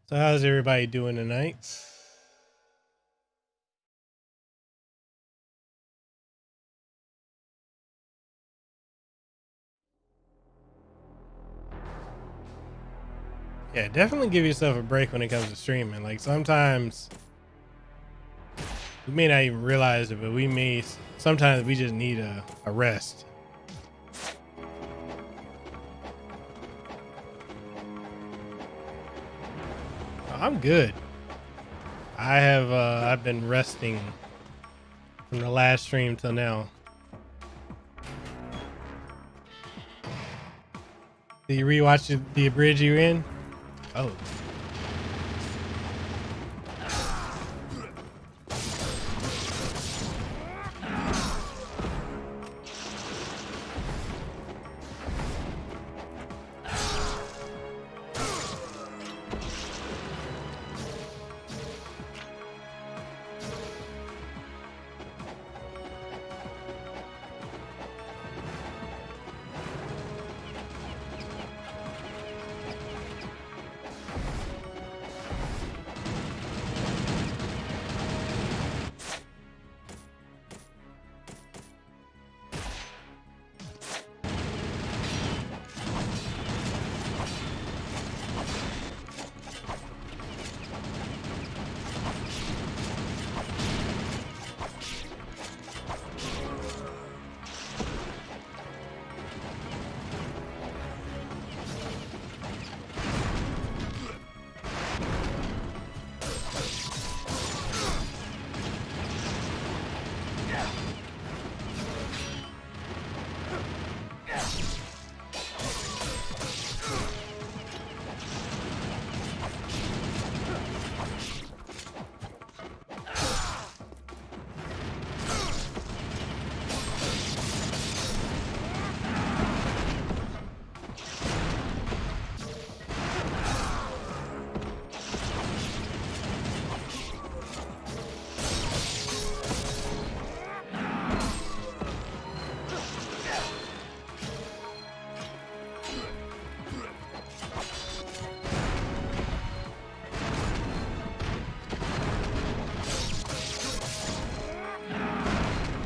So how's everybody doing tonight? Yeah, definitely give yourself a break when it comes to streaming. Like sometimes we may not even realize it, but sometimes we just need a rest. I'm good. I've been resting from the last stream till now. Did you rewatch the abridged you're in? Oh.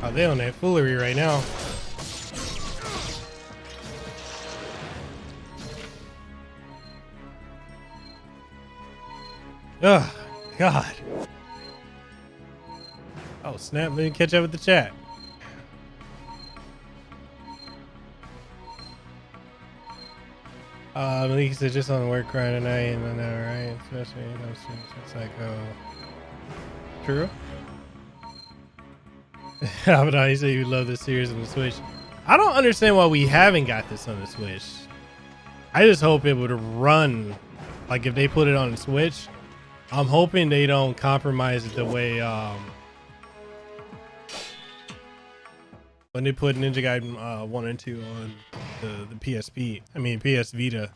Oh, they on that foolery right now. Oh, God. Oh, snap. Let me catch up with the chat. Malik said just on the work grind tonight, and I know, right? Especially, it's like, true. Avidan, you say you love this series on the Switch. I don't understand why we haven't got this on the Switch. I just hope it would run, like if they put it on the Switch. I'm hoping they don't compromise it the way when they put Ninja Gaiden 1 and 2 on the PSP. I mean PS Vita.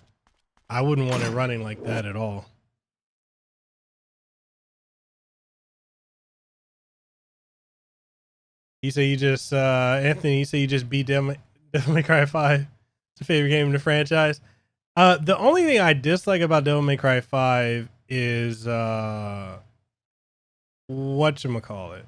I wouldn't want it running like that at all. You say you just Anthony, you say you just beat Devil May Cry 5. It's your favorite game in the franchise. The only thing I dislike about Devil May Cry 5 is whatchamacallit.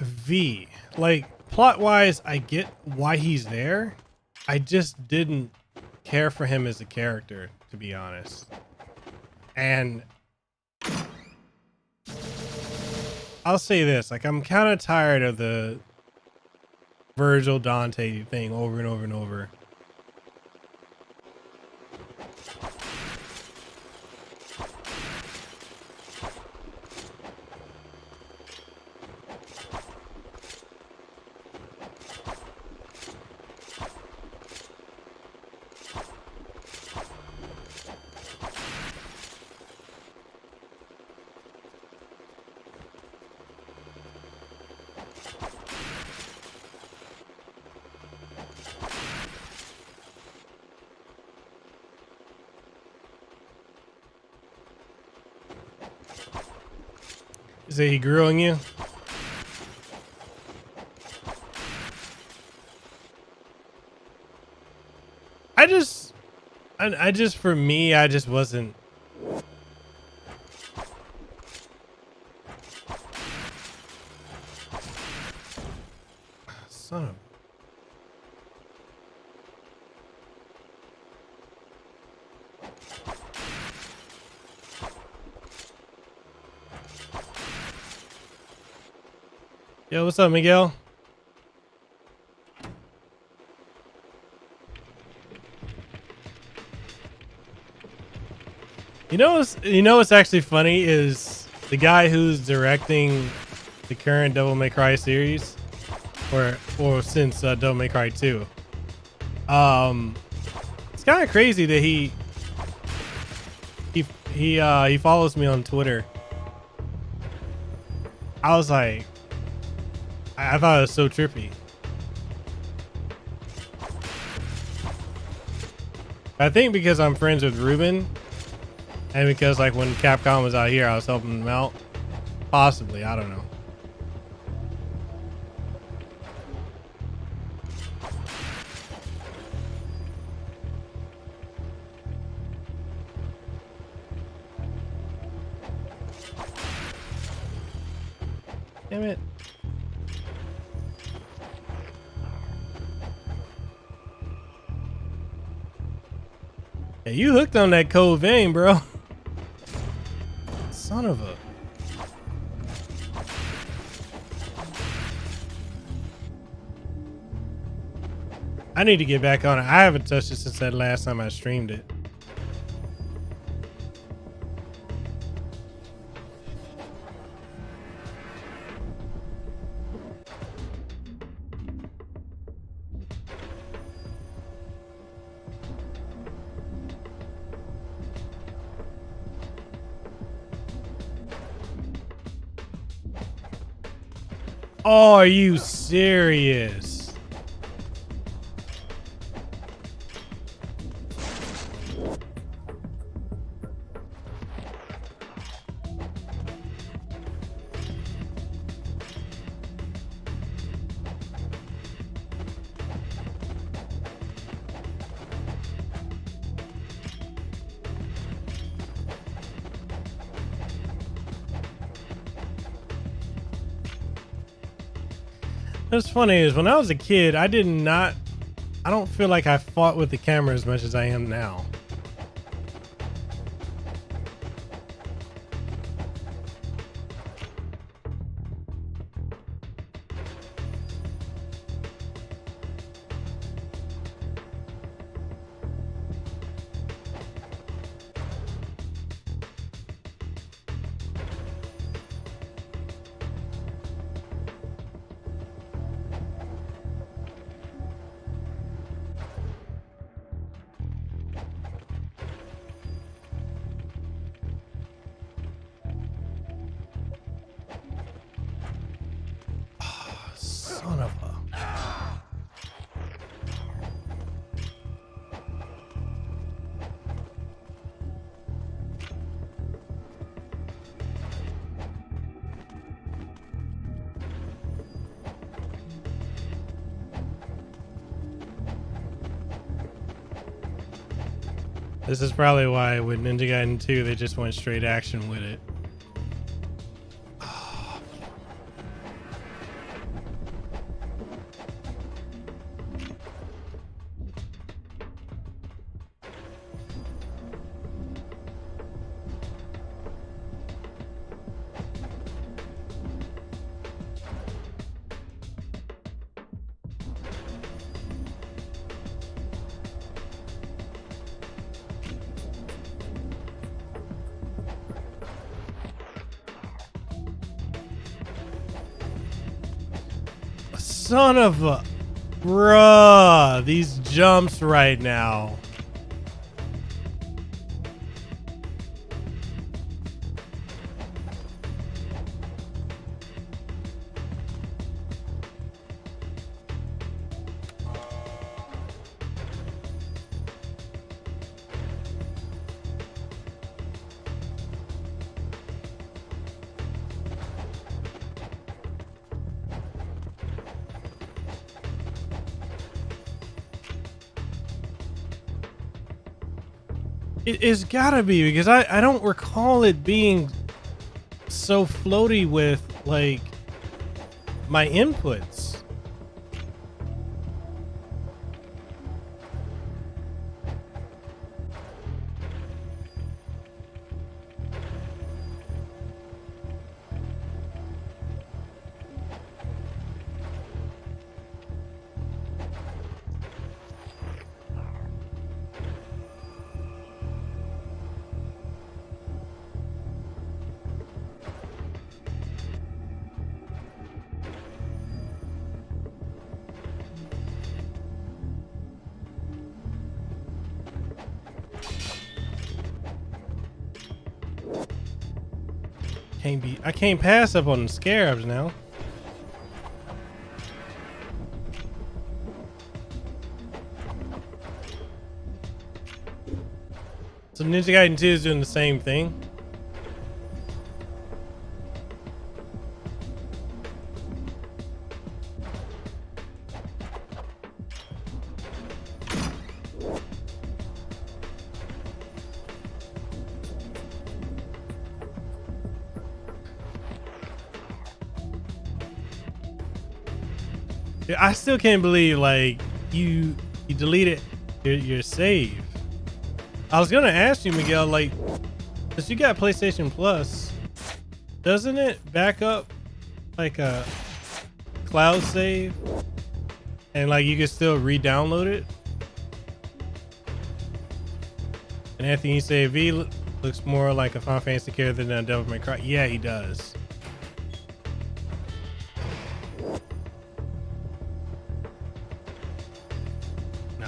V. Like, plot wise, I get why he's there. I just didn't care for him as a character, to be honest. And I'll say this, like, I'm kind of tired of the Virgil Dante thing over and over and over. Is that he grew on you? I just for me, I just wasn't. Son of. Yo, what's up, Miguel? You know what's actually funny is the guy who's directing the current Devil May Cry series, or since Devil May Cry 2. It's kind of crazy that he follows me on Twitter. I was like, I thought it was so trippy. I think because I'm friends with Ruben, and because like when Capcom was out here, I was helping them out. Possibly, I don't know. Damn it. Hey, you hooked on that cold vein, bro. Son of a. I need to get back on it. I haven't touched it since that last time I streamed it. Oh, are you serious? What's funny is when I was a kid, I don't feel like I fought with the camera as much as I am now. Son of a. This is probably why with Ninja Gaiden 2 they just went straight action with it. Son of a... Bruh, these jumps right now. It's gotta be, because I don't recall it being so floaty with like my inputs. I can't pass up on the scarabs now. So Ninja Gaiden 2 is doing the same thing. I still can't believe like you deleted your save. I was gonna ask you, Miguel, like, since you got PlayStation Plus, doesn't it back up like a cloud save, and like you can still re-download it? And Anthony, you say V looks more like a Final Fantasy character than a Devil May Cry. Yeah, he does.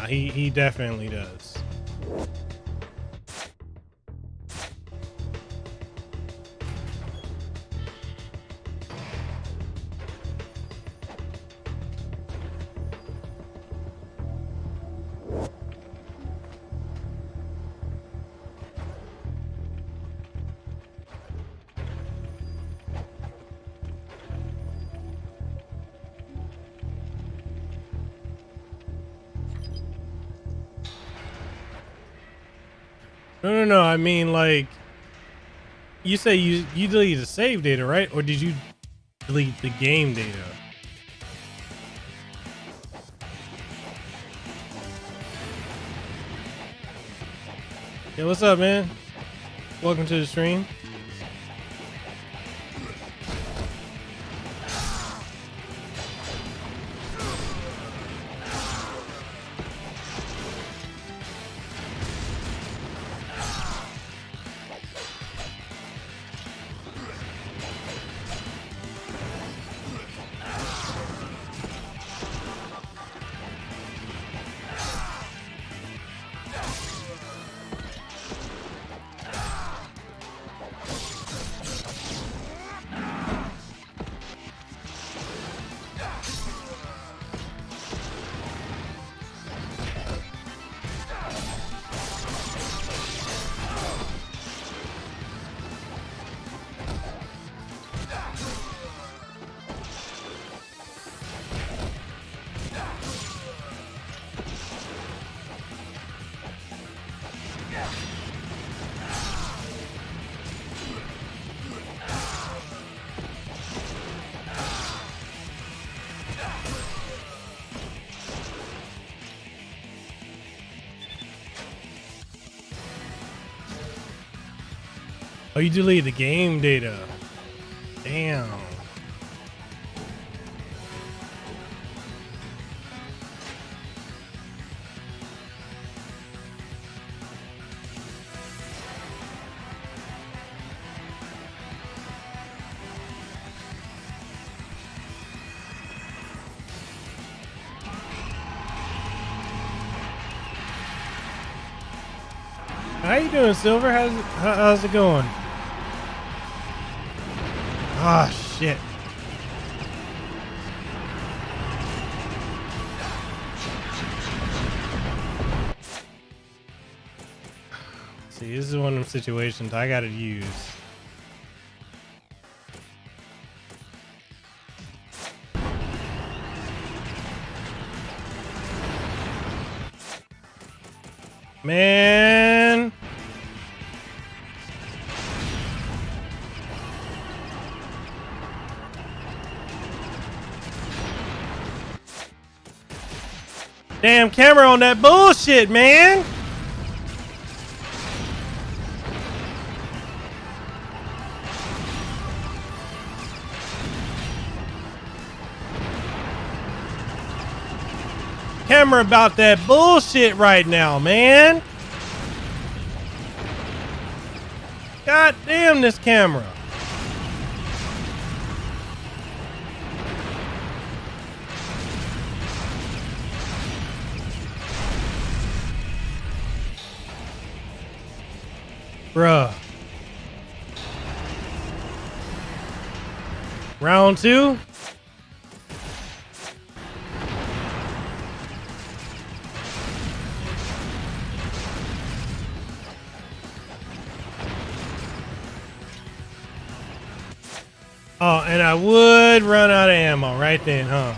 He definitely does. No. I mean, like, you say you deleted the save data, right? Or did you delete the game data? Yeah, what's up, man? Welcome to the stream. Oh, you deleted the game data. Damn. How you doing, Silver? How's it going? Ah, shit. See, this is one of them situations I gotta use. Man. Damn camera on that bullshit, man. Camera about that bullshit right now, man. God damn this camera. Bruh. Round 2. Oh, and I would run out of ammo right then, huh?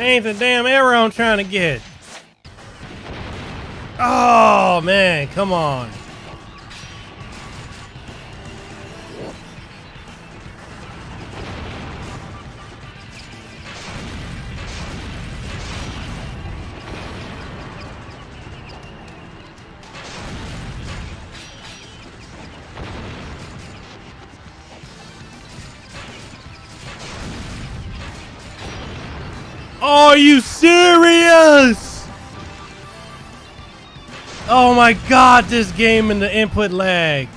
Ain't the damn arrow I'm trying to get. Oh, man, come on. Are you serious? Oh my god, this game and the input lag.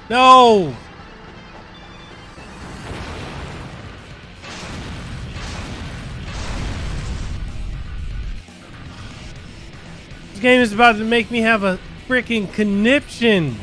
No. This game is about to make me have a freaking conniption.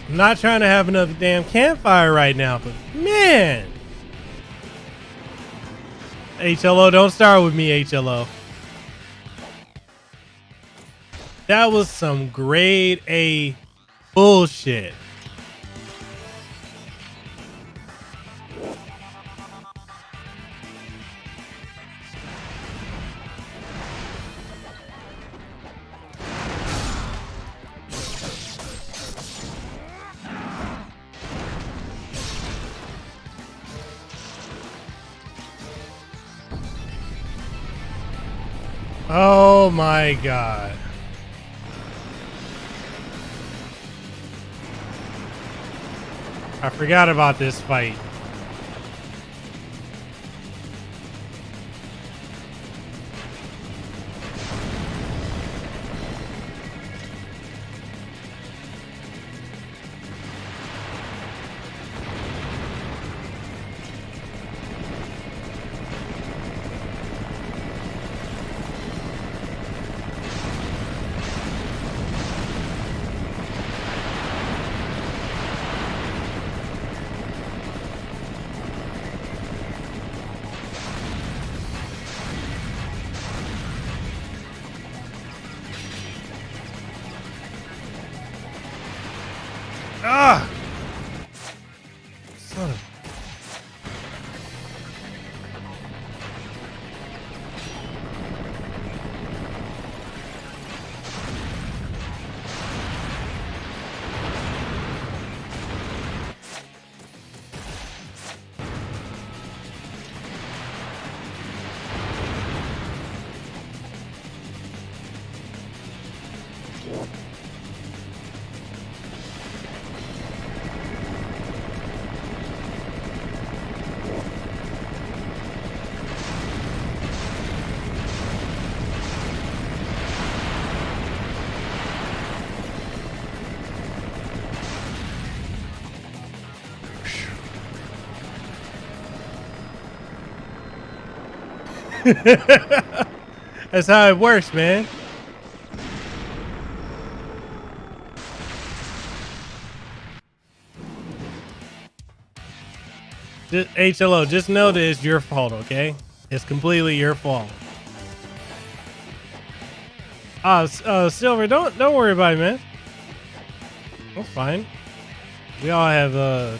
I'm not trying to have another damn campfire right now, but man. HLO, don't start with me, HLO. That was some grade A bullshit. Oh my god. I forgot about this fight. Ah! Son of... That's how it works, man. Just, HLO, just know that it's your fault, okay? It's completely your fault. Silver, don't worry about it, man. That's fine. We all have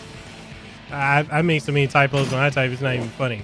I make so many typos when I type, it's not even funny.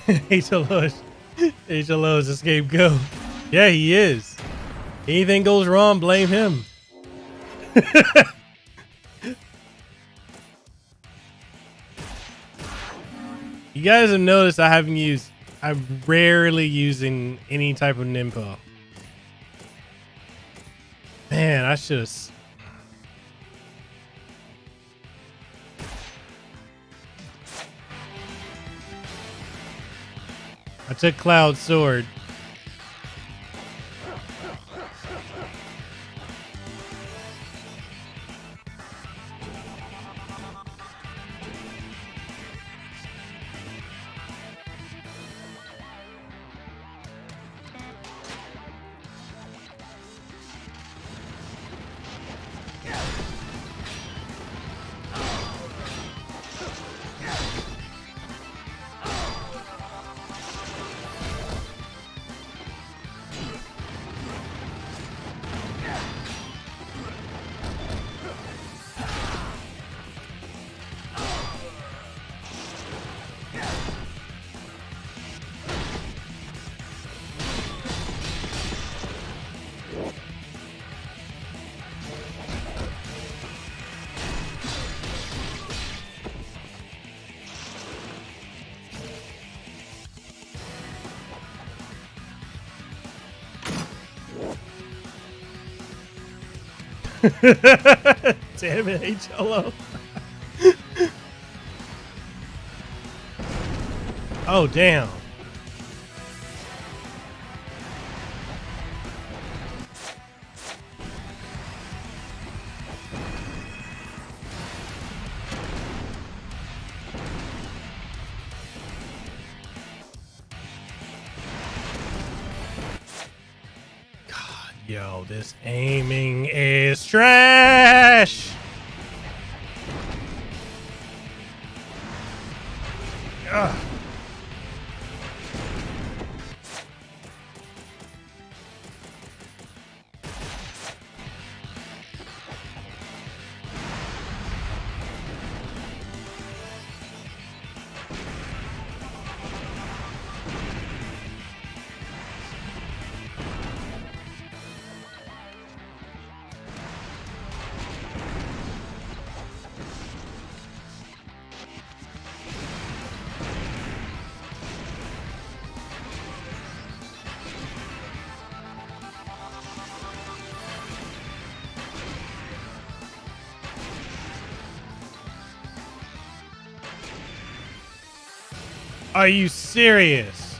HLO's a scapegoat. Yeah, he is. Anything goes wrong, blame him. You guys have noticed I'm rarely using any type of Nimpo. Man, I should have. I took Cloud's sword. Damn it, HLO. Oh, damn. Yo, this aiming is trash. Ugh. Are you serious?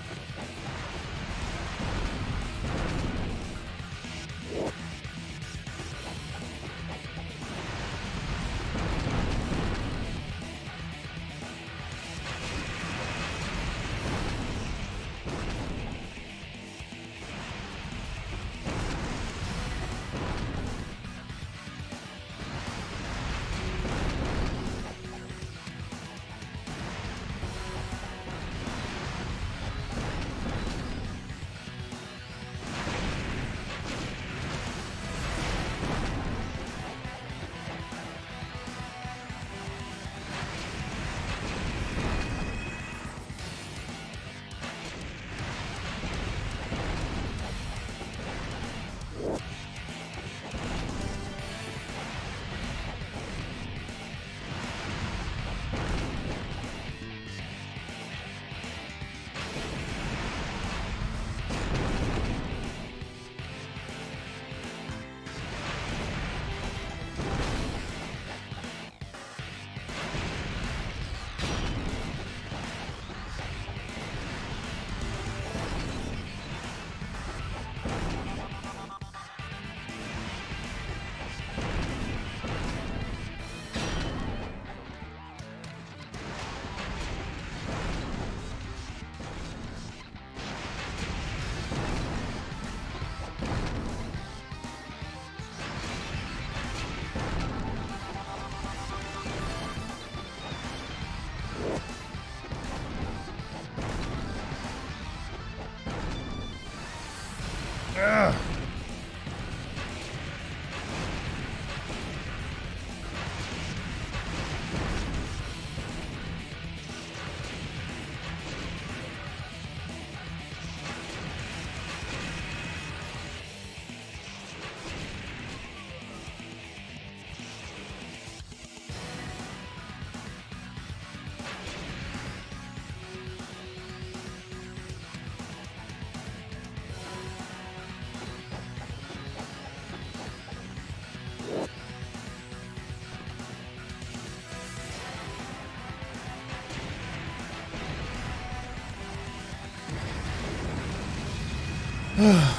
Got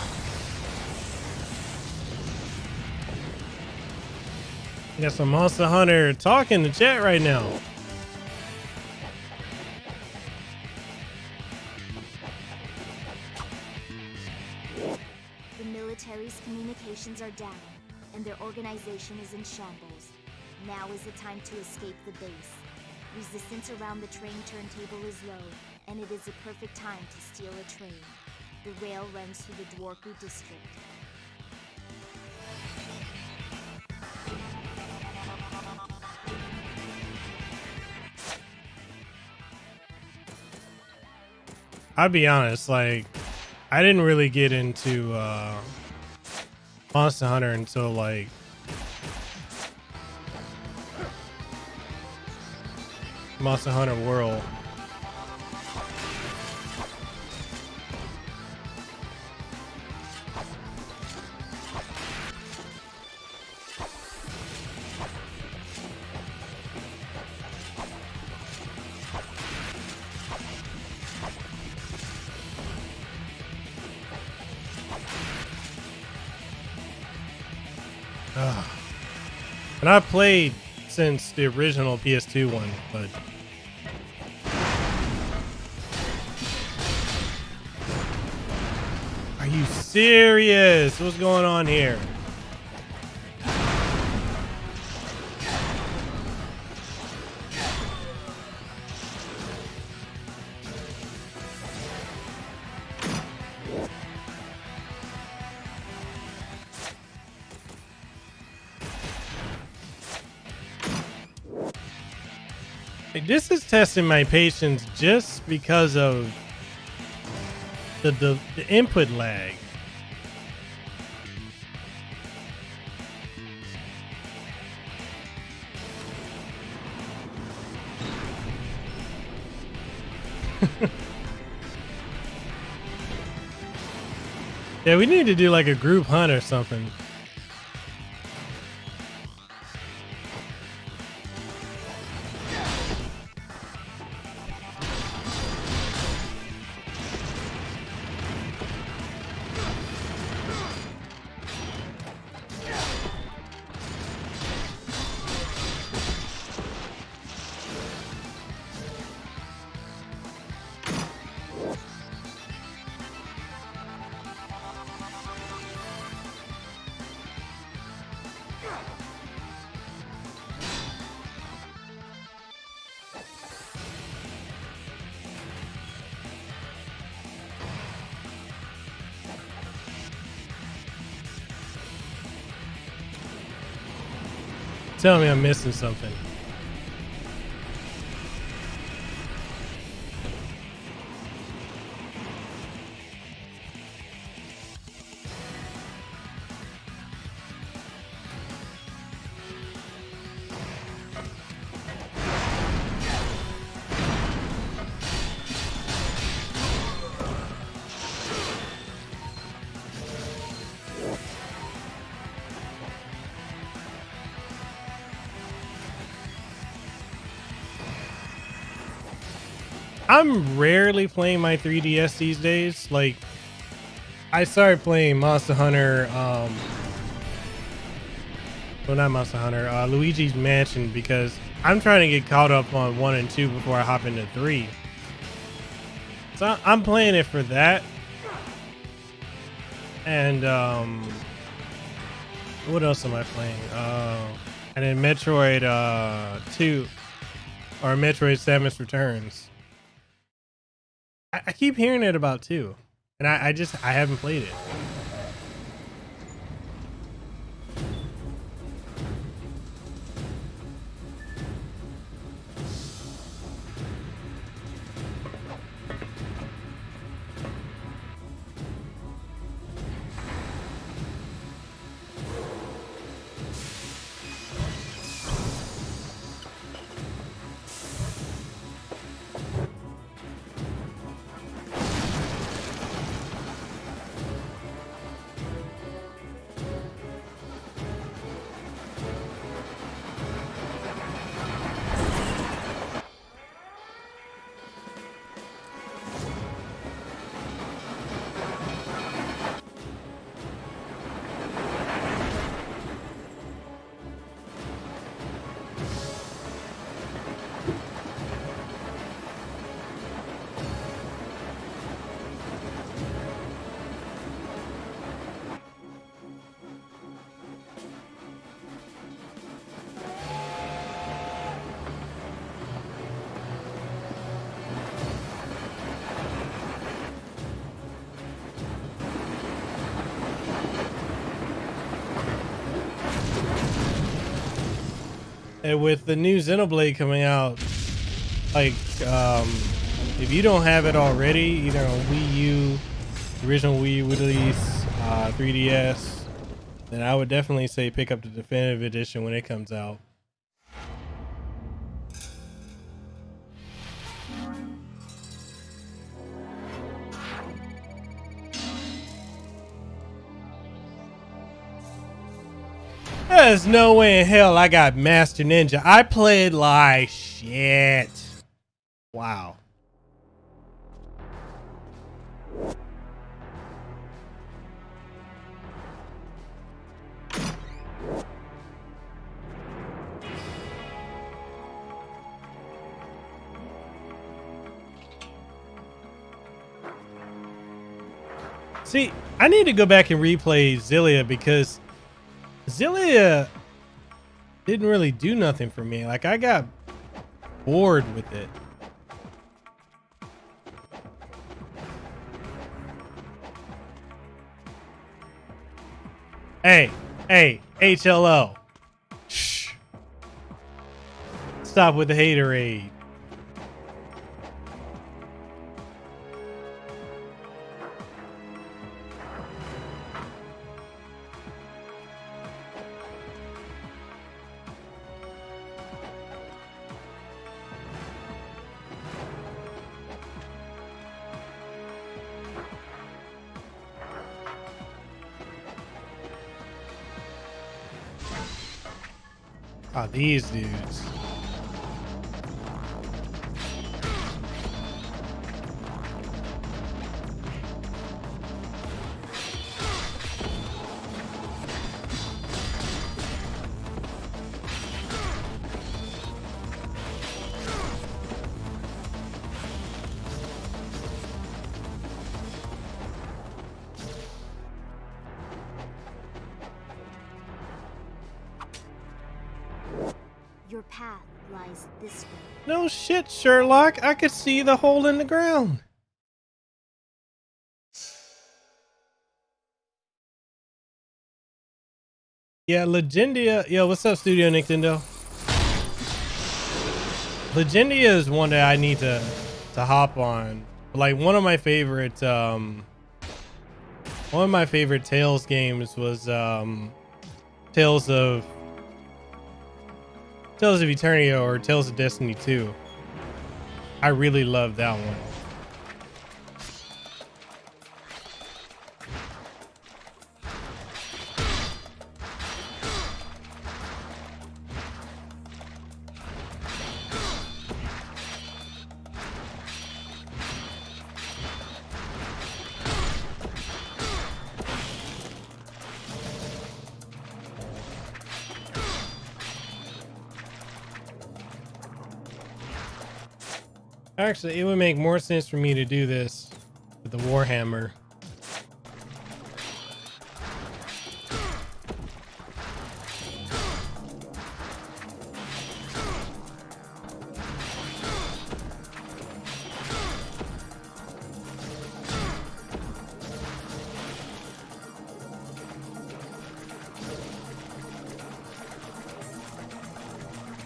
some Monster Hunter talk in the chat right now. The military's communications are down, and their organization is in shambles. Now is the time to escape the base. Resistance around the train turntable is low, and it is a perfect time to steal a train. The rail runs through the Dworku district. I'll be honest, like, I didn't really get into Monster Hunter until like Monster Hunter World. And I've played since the original PS2 one, but are you serious? What's going on here? This is testing my patience just because of the input lag. Yeah, we need to do like a group hunt or something. Tell me I'm missing something. I'm rarely playing my 3DS these days. Like, I started playing Monster Hunter, well, not Monster Hunter, Luigi's Mansion, because I'm trying to get caught up on 1 and 2 before I hop into 3. So I'm playing it for that. And, what else am I playing? And then Metroid 2, or Metroid Samus Returns. I keep hearing it about 2, and I haven't played it. And with the new Xenoblade coming out, like, if you don't have it already, either on Wii U, original Wii U release, 3DS, then I would definitely say pick up the definitive edition when it comes out. There's no way in hell I got Master Ninja. I played like shit. Wow. See, I need to go back and replay Xillia because Xillia didn't really do nothing for me. Like, I got bored with it. Hey, HLO. Shh. Stop with the haterade. Oh, these dudes. Your path lies this way. No shit, Sherlock. I could see the hole in the ground. Yeah, Legendia. Yo, what's up, Studio Nintendo? Legendia is one that I need to hop on. Like, one of my favorite Tales games was Tales of Eternity or Tales of Destiny 2. I really love that one. Actually, it would make more sense for me to do this with the Warhammer.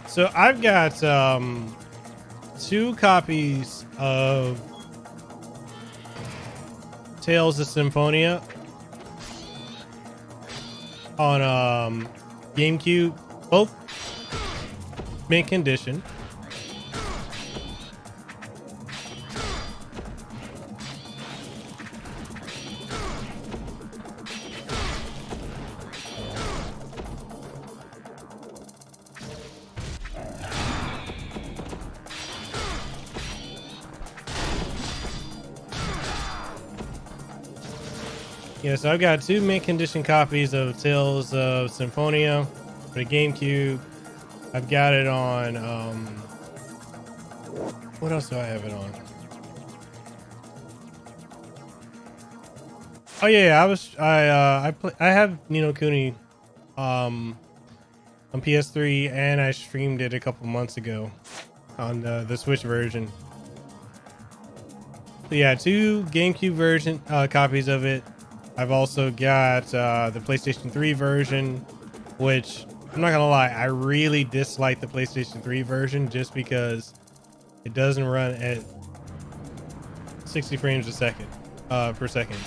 So I've got 2 copies of Tales of Symphonia on GameCube, both mint condition. Yeah, so I've got 2 mint condition copies of Tales of Symphonia for the GameCube. I've got it on what else do I have it on? Oh yeah, I have Ni no Kuni on PS3, and I streamed it a couple months ago on the Switch version. So yeah, 2 GameCube version copies of it. I've also got the PlayStation 3 version, which I'm not gonna lie, I really dislike the PlayStation 3 version just because it doesn't run at 60 frames a second, per second.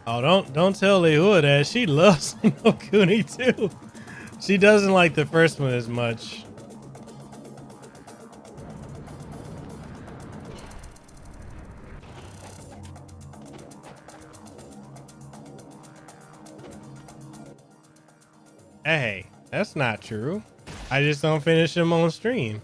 Oh, don't tell Lehua that. She loves No Kuni too. She doesn't like the first one as much. Hey, that's not true. I just don't finish them on stream.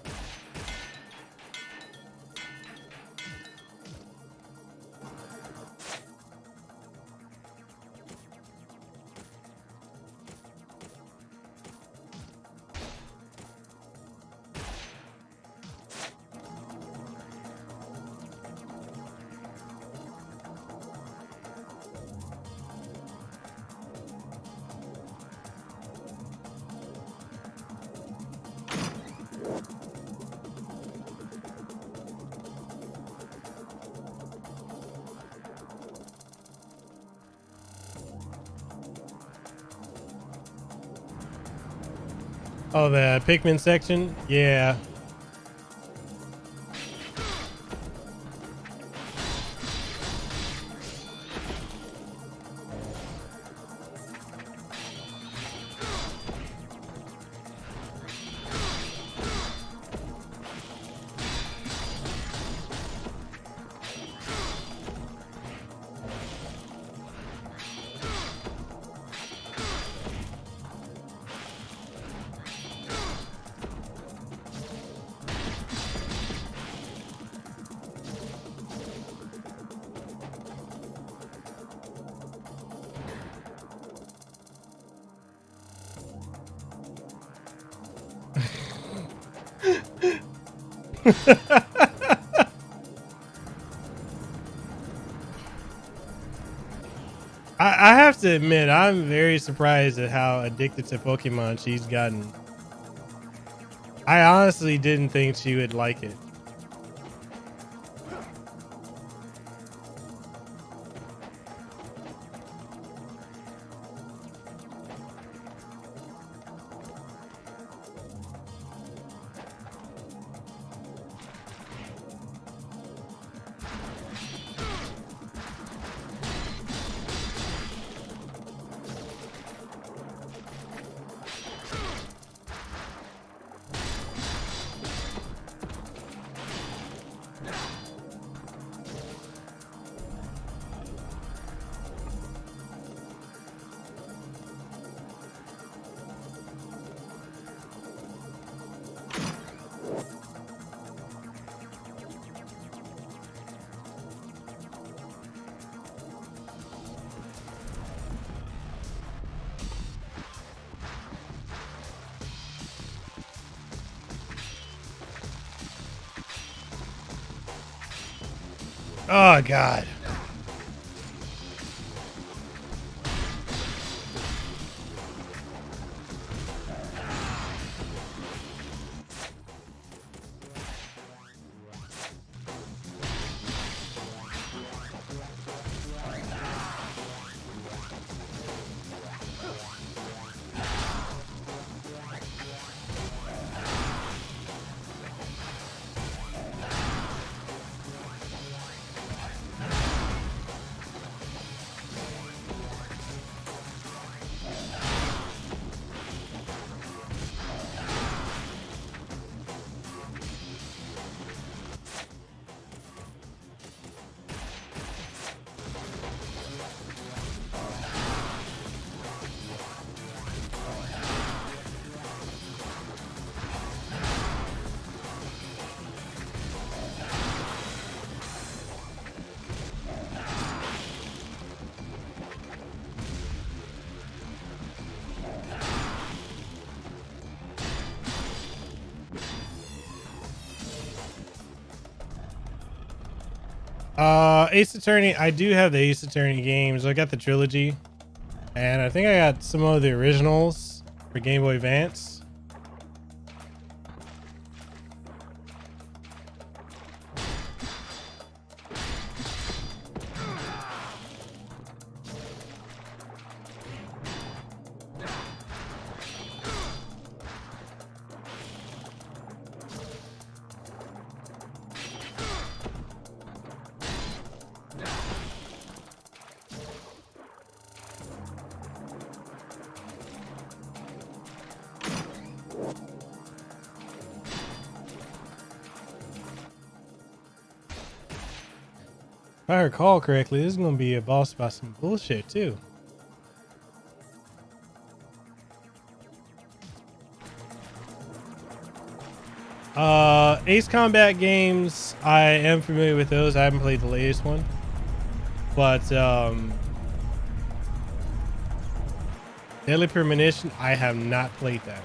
Oh, the Pikmin section? Yeah. I have to admit, I'm very surprised at how addicted to Pokemon she's gotten. I honestly didn't think she would like it. Oh, God. Ace Attorney. I do have the Ace Attorney games. I got the trilogy, and I think I got some of the originals for Game Boy Advance. If I recall correctly, this is going to be a boss by some bullshit too. Ace Combat games, I am familiar with those. I haven't played the latest one, but Deadly Premonition, I have not played that.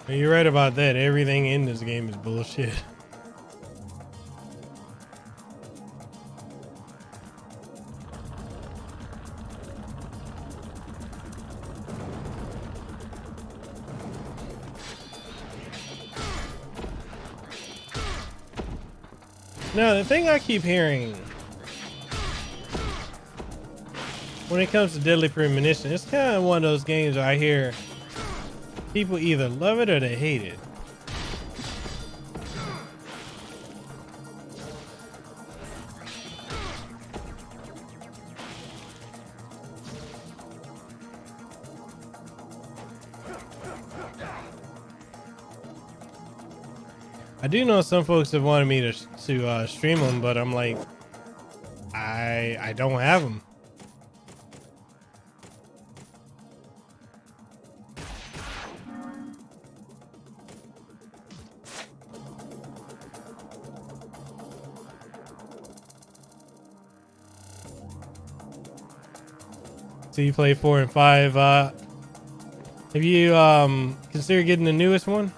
You're right about that. Everything in this game is bullshit. Now, the thing I keep hearing when it comes to Deadly Premonition, it's kind of one of those games where I hear people either love it or they hate it. I do know some folks have wanted me to stream them, but I'm like, I don't have them. So you play 4 and 5. Have you considered getting the newest one?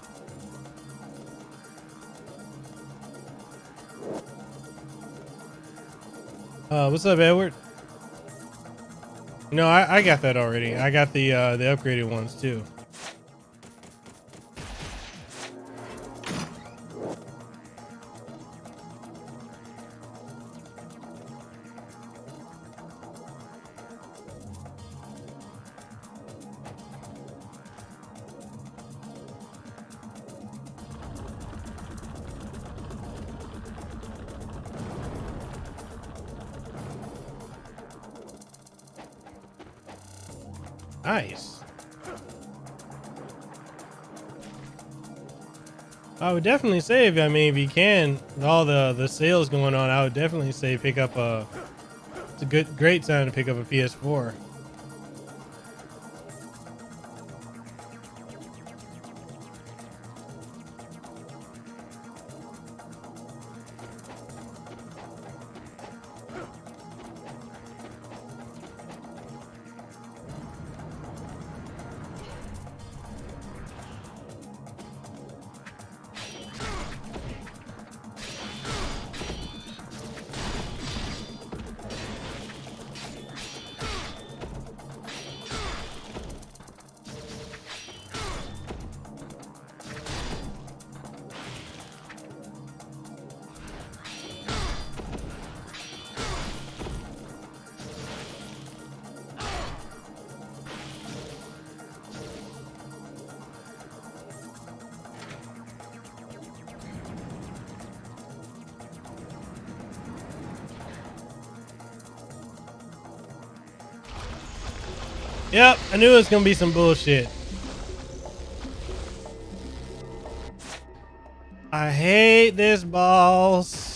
What's up, Edward? No, I got that already. I got the upgraded ones too. Nice. I would definitely say, if you can, with all the sales going on, I would definitely say pick up it's a great time to pick up a PS4. Yep, I knew it was gonna be some bullshit. I hate this boss.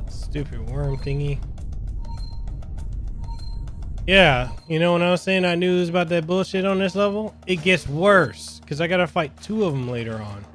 Stupid worm thingy. Yeah, you know when I was saying I knew it was about that bullshit on this level, it gets worse because I gotta fight 2 of them later on.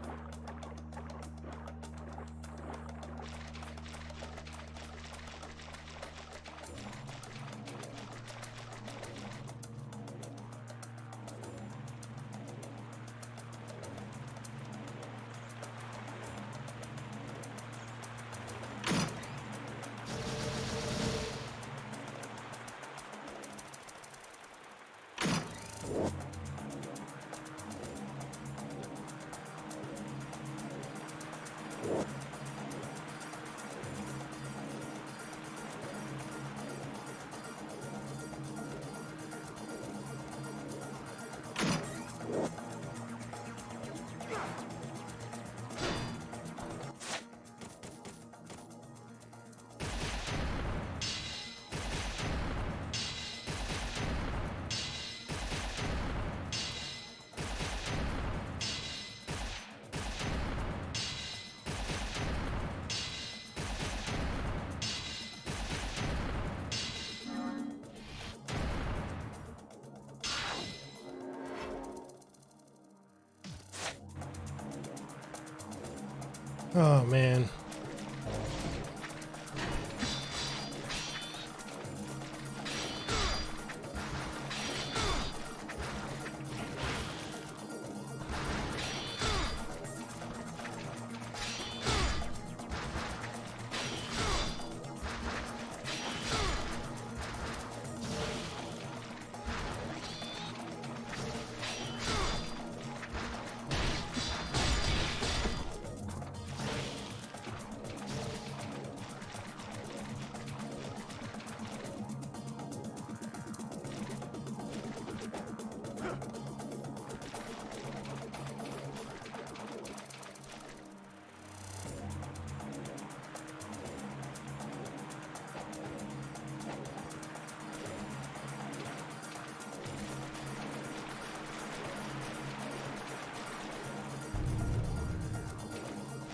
Oh man.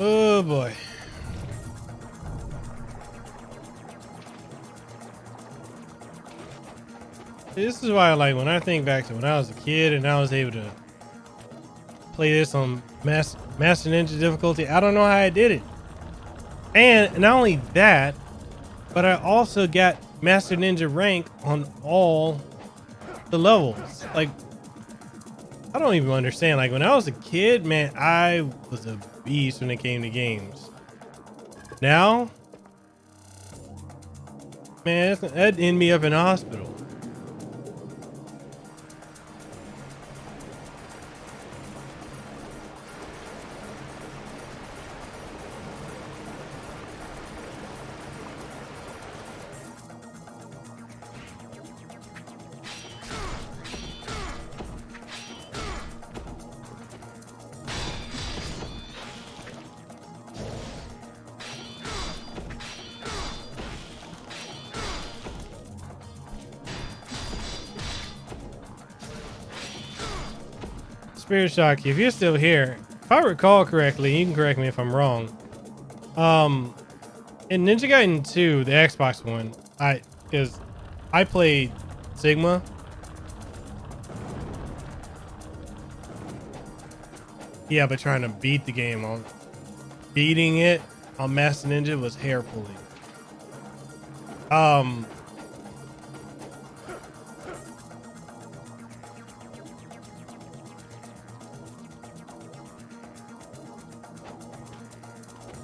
Oh boy. This is why, like, when I think back to when I was a kid and I was able to play this on Master Ninja difficulty, I don't know how I did it. And not only that, but I also got Master Ninja rank on all the levels. Like, I don't even understand. Like, when I was a kid, man, I was a beast when it came to games. Now, man, that'd end me up in the hospital. Spirit Shock, if you're still here, if I recall correctly, you can correct me if I'm wrong. In Ninja Gaiden 2, the Xbox one, because I played Sigma. Yeah, but trying to beat the game on beating it on Master Ninja was hair pulling.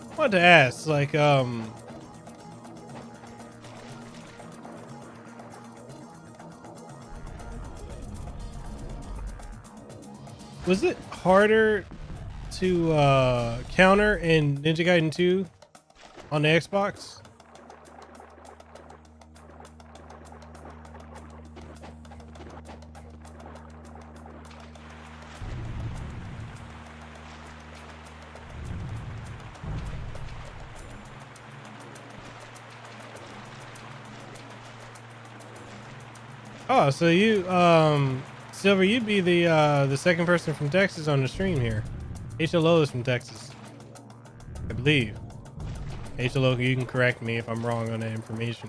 I wanted to ask, like, was it harder to counter in Ninja Gaiden 2 on the Xbox? Oh, so you, Silver, you'd be the second person from Texas on the stream here. HLO is from Texas, I believe. HLO, you can correct me if I'm wrong on that information.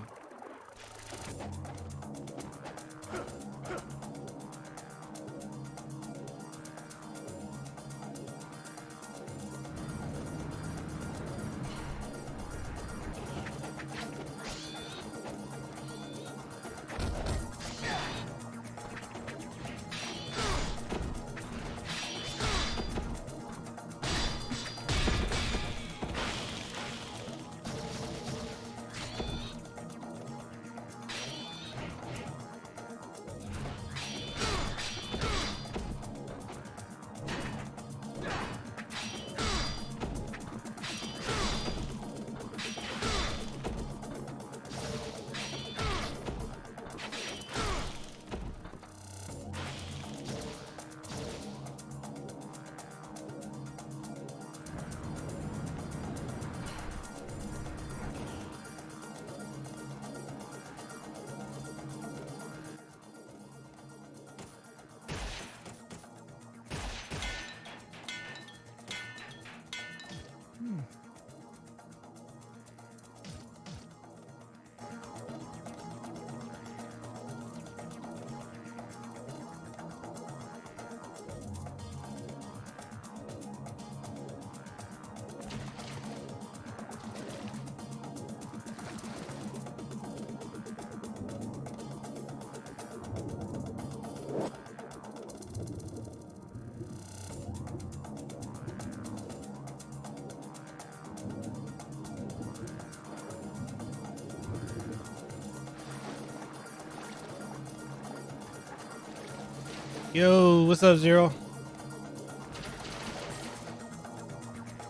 Yo, what's up, Zero?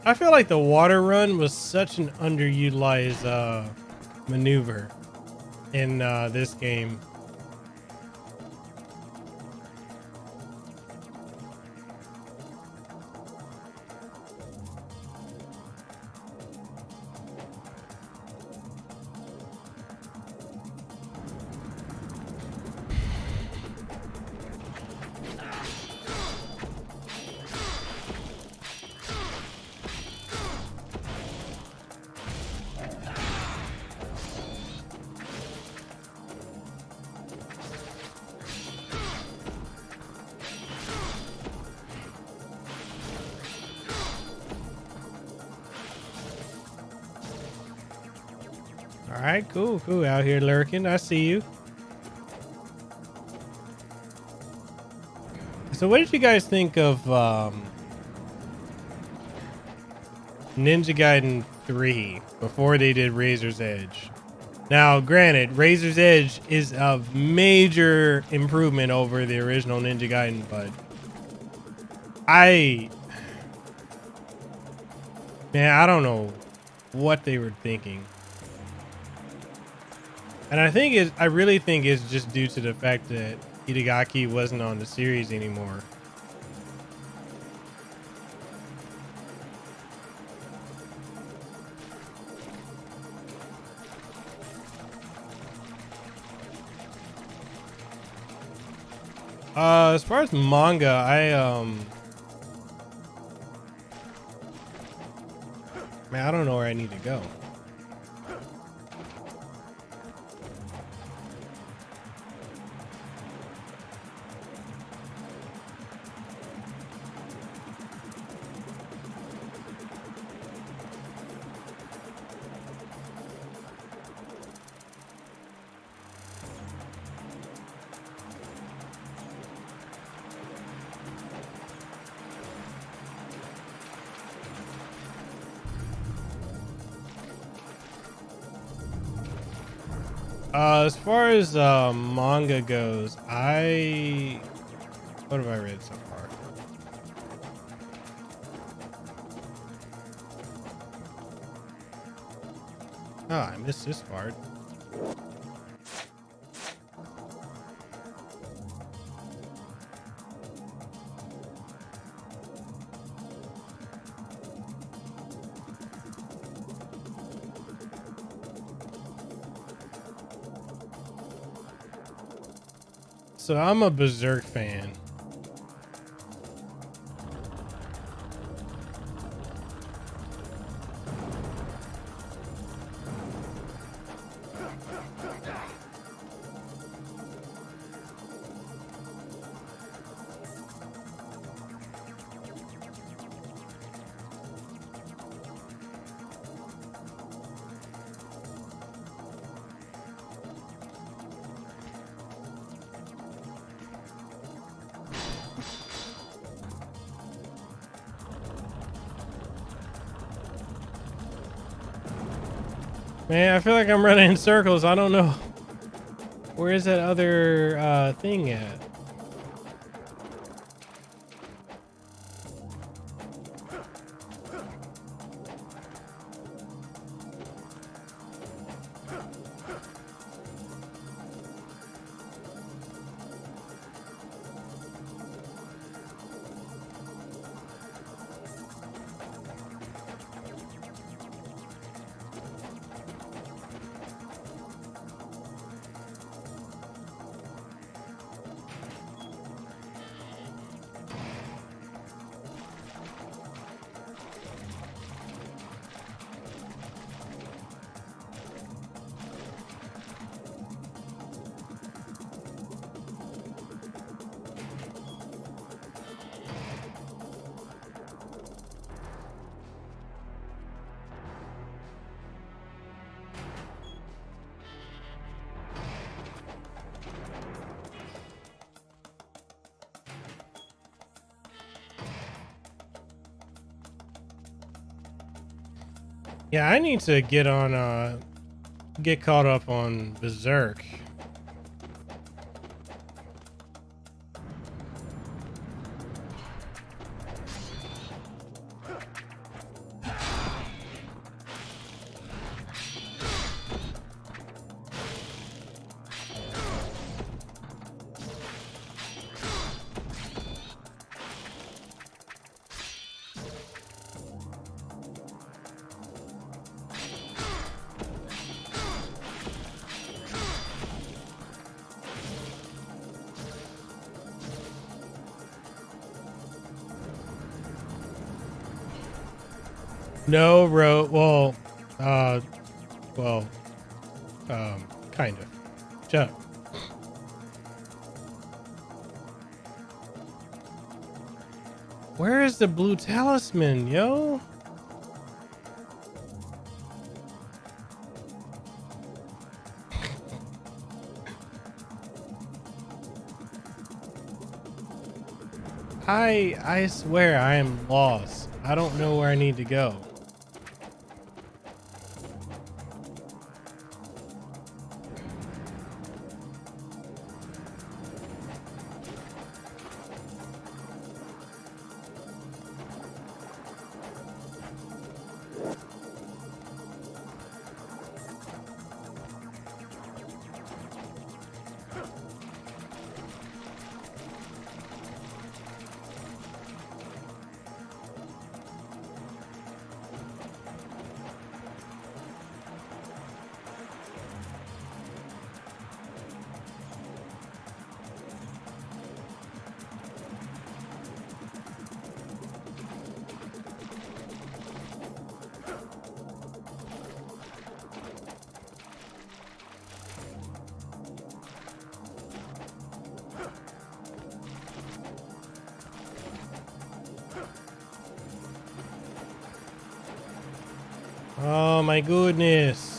I feel like the water run was such an underutilized maneuver in this game. All right, cool, cool. Out here lurking. I see you. So what did you guys think of Ninja Gaiden 3 before they did Razor's Edge? Now, granted, Razor's Edge is a major improvement over the original Ninja Gaiden, but man, I don't know what they were thinking. And I really think it's just due to the fact that Itagaki wasn't on the series anymore. As far as manga, man, I don't know where I need to go. As far as manga goes, what have I read so far? Oh, I missed this part. So I'm a Berserk fan. Man, I feel like I'm running in circles. I don't know. Where is that other thing at? Yeah, I need to get caught up on Berserk. No, bro. Kind of. Shut up. Where is the blue talisman, yo? I swear I am lost. I don't know where I need to go. Oh my goodness.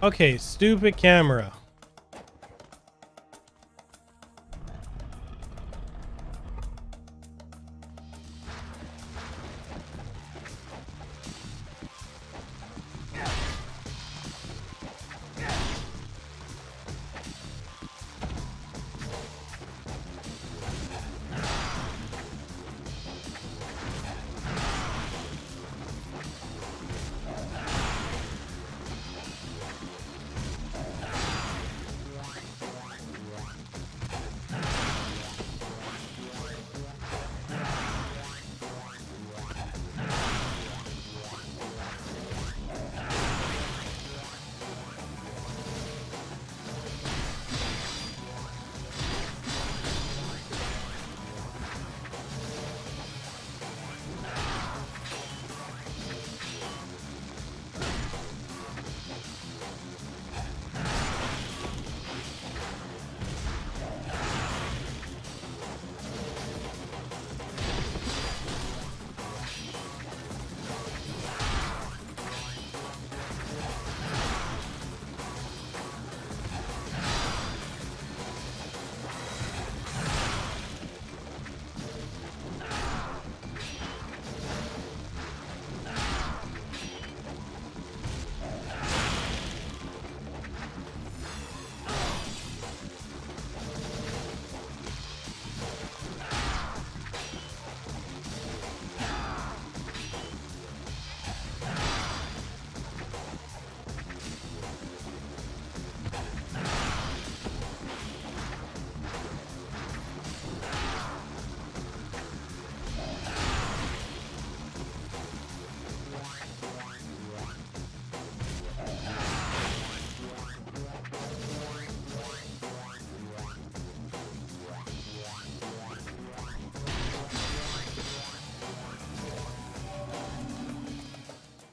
Okay, stupid camera.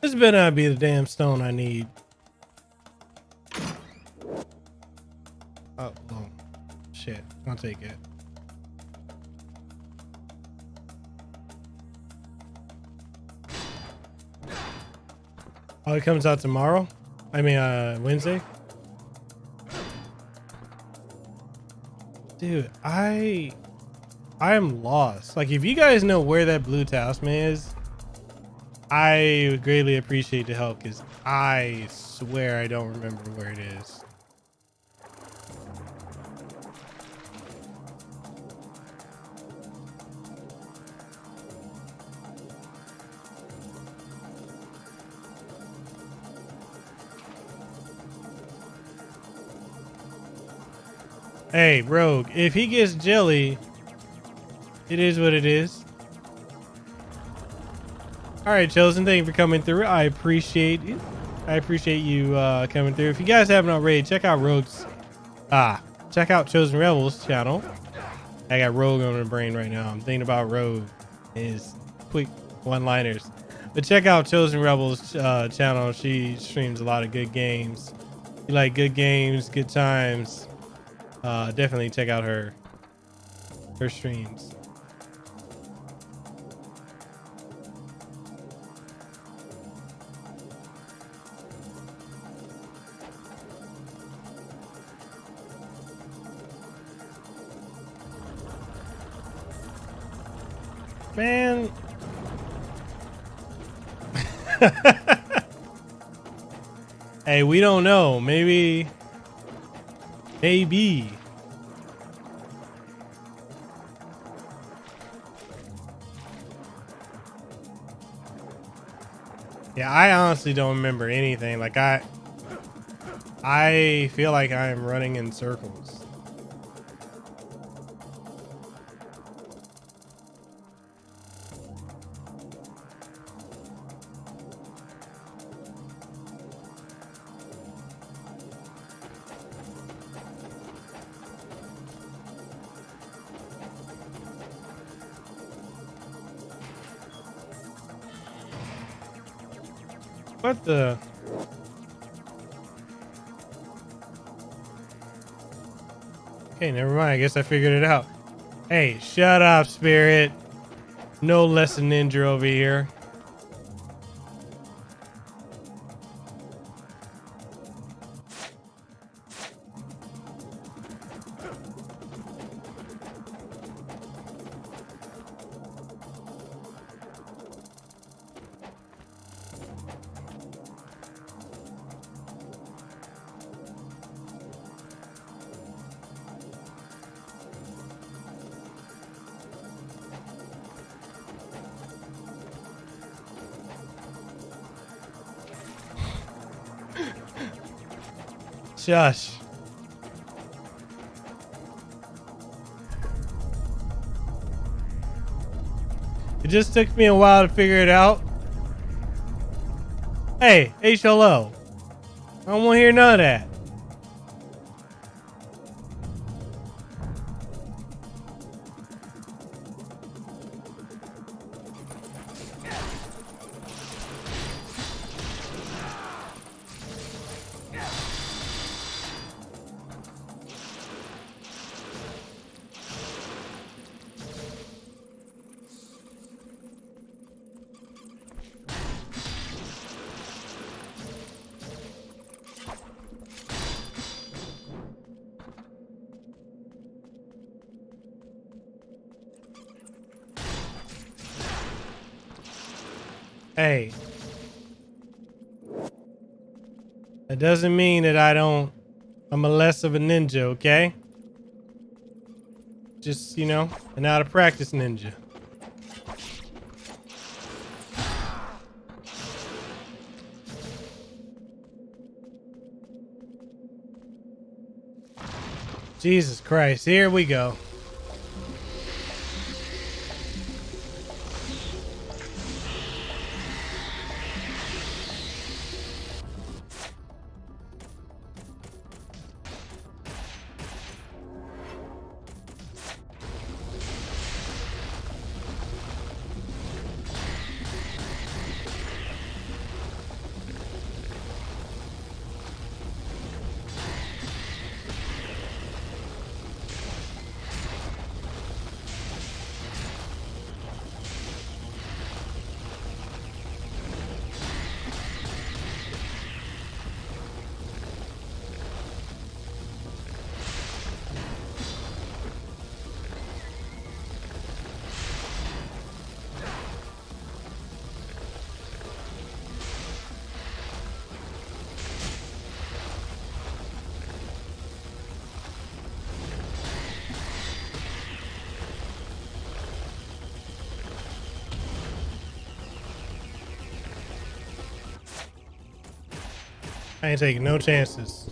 This better not be the damn stone I need. Oh, well, shit. I'll take it. Oh, it comes out tomorrow? I mean, Wednesday? Dude, I am lost. Like, if you guys know where that blue talisman is, I would greatly appreciate the help, because I swear I don't remember where it is. Hey, Rogue, if he gets jelly, it is what it is. All right, Chosen, thank you for coming through. I appreciate it. I appreciate you coming through. If you guys haven't already, check out Rogue's. Check out Chosen Rebels channel. I got Rogue on the brain right now. I'm thinking about Rogue, his quick one-liners. But check out Chosen Rebels channel. She streams a lot of good games. If you like good games, good times, definitely check out her streams. Man. Hey, we don't know. Maybe. Yeah, I honestly don't remember anything. Like I feel like I am running in circles. What the? Okay, never mind. I guess I figured it out. Hey, shut up, Spirit. No lesson ninja over here. Shush. It just took me a while to figure it out. Hey, HLO. I don't want to hear none of that. Hey, that doesn't mean that I'm a less of a ninja, okay? Just, you know, an out of practice ninja. Jesus Christ, here we go. I ain't taking no chances.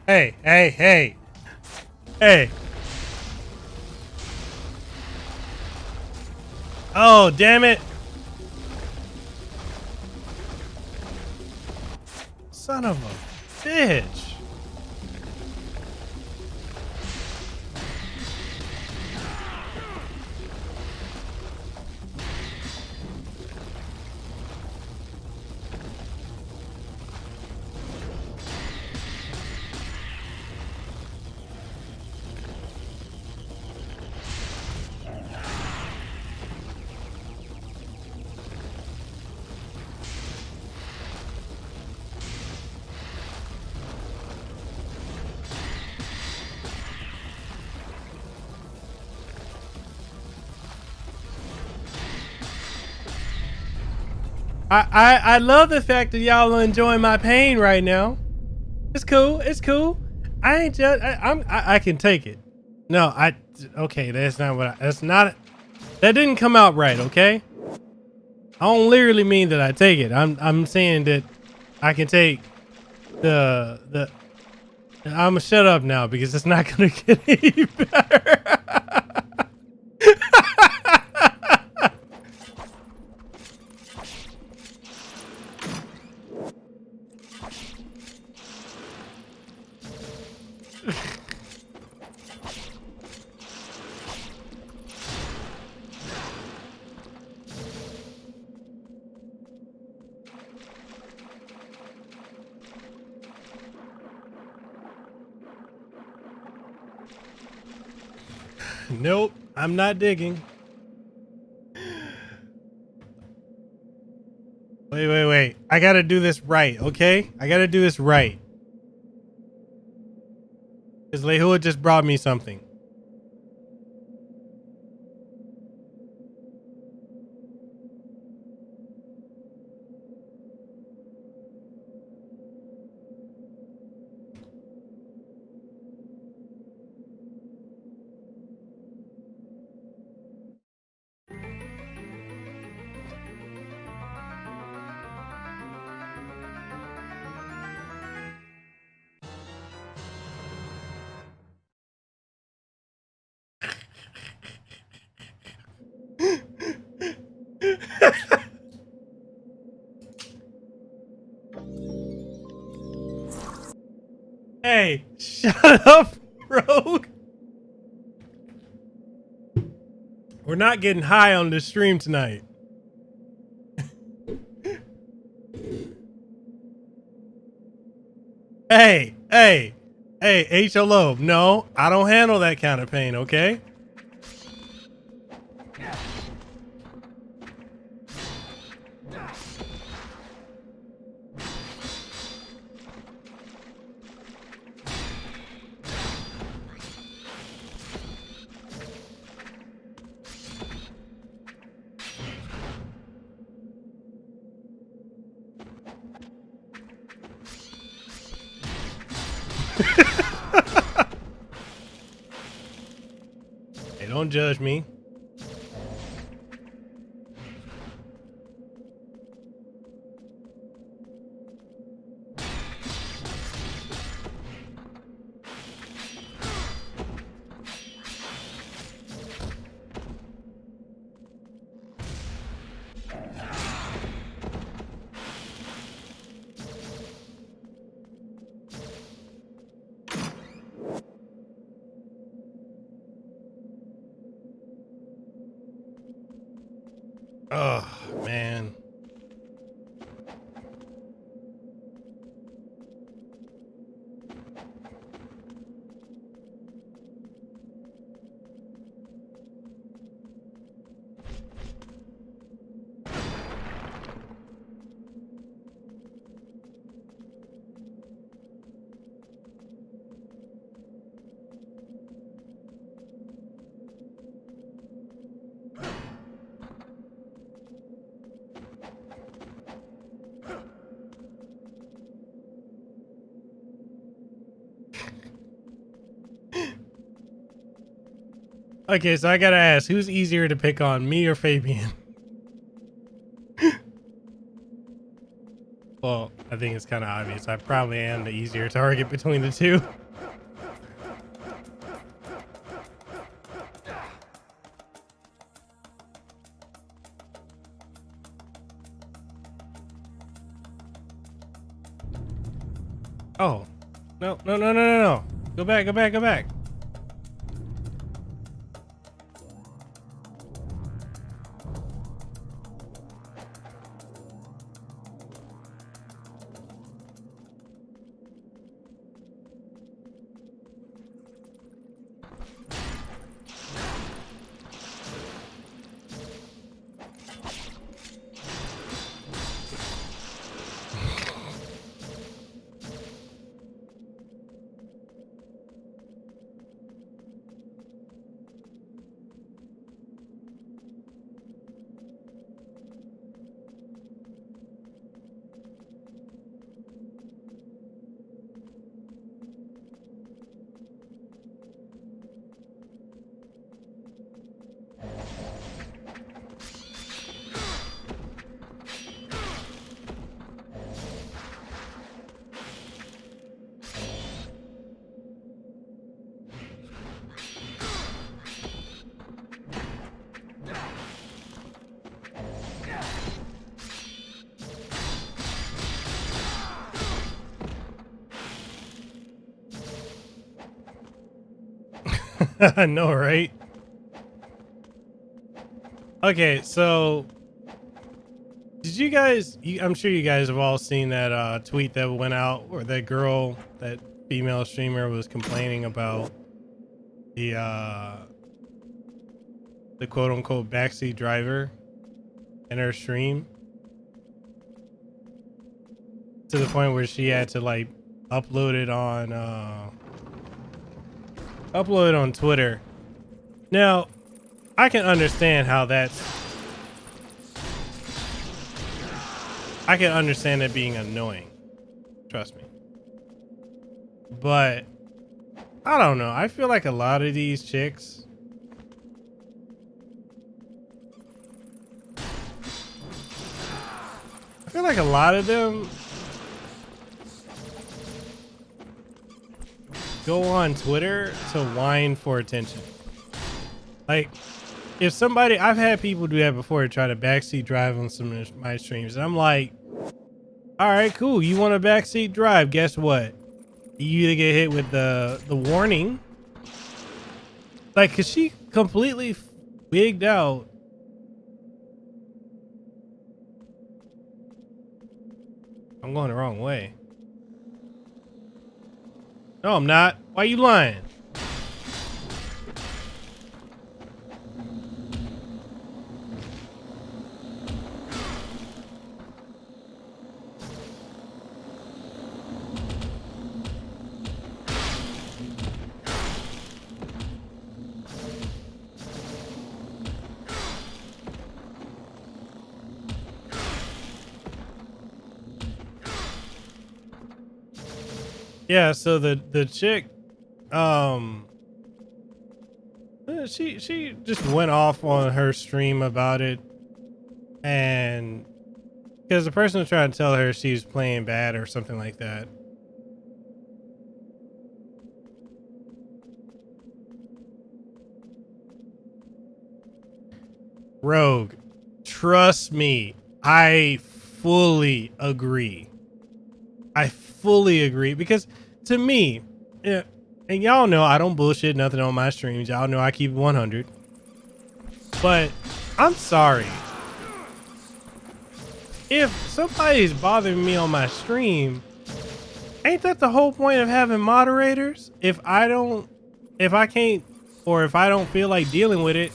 Hey, hey, hey. Hey. Oh, damn it. Son of a bitch. I love the fact that y'all are enjoying my pain right now. It's cool. It's cool. I ain't just. I can take it. No, okay. That's not what. That's not. That didn't come out right. Okay. I don't literally mean that I take it. I'm saying that I can take the. I'm gonna shut up now because it's not gonna get any better. Nope, I'm not digging. Wait. I gotta do this right, okay? I gotta do this right. Because Lehua just brought me something. Hey, shut up, Rogue. We're not getting high on this stream tonight. Hey, HLO. No, I don't handle that kind of pain, okay? Hey, don't judge me. Oh, man. Okay, so I gotta ask, who's easier to pick on, me or Fabian? Well, I think it's kind of obvious. I probably am the easier target between the two. Oh, no. Go back. I know, right? Okay, so did you guys, I'm sure you guys have all seen that tweet that went out where that girl, that female streamer was complaining about the the quote unquote backseat driver in her stream to the point where she had to like upload it on Twitter. Now, I can understand how I can understand it being annoying. Trust me. But I don't know. I feel like a lot of these chicks them go on Twitter to whine for attention. Like, if somebody, I've had people do that before, try to backseat drive on some of my streams, and I'm like, all right, cool. You want a backseat drive? Guess what? You either get hit with the warning, like, cause she completely wigged out. I'm going the wrong way. No, I'm not. Why you lying? Yeah, so the chick, she just went off on her stream about it, and because the person was trying to tell her she's playing bad or something like that. Rogue, trust me, I fully agree. I fully agree, because to me, yeah, and y'all know I don't bullshit nothing on my streams. Y'all know I keep it 100. But I'm sorry. If somebody's bothering me on my stream, ain't that the whole point of having moderators? If I don't feel like dealing with it,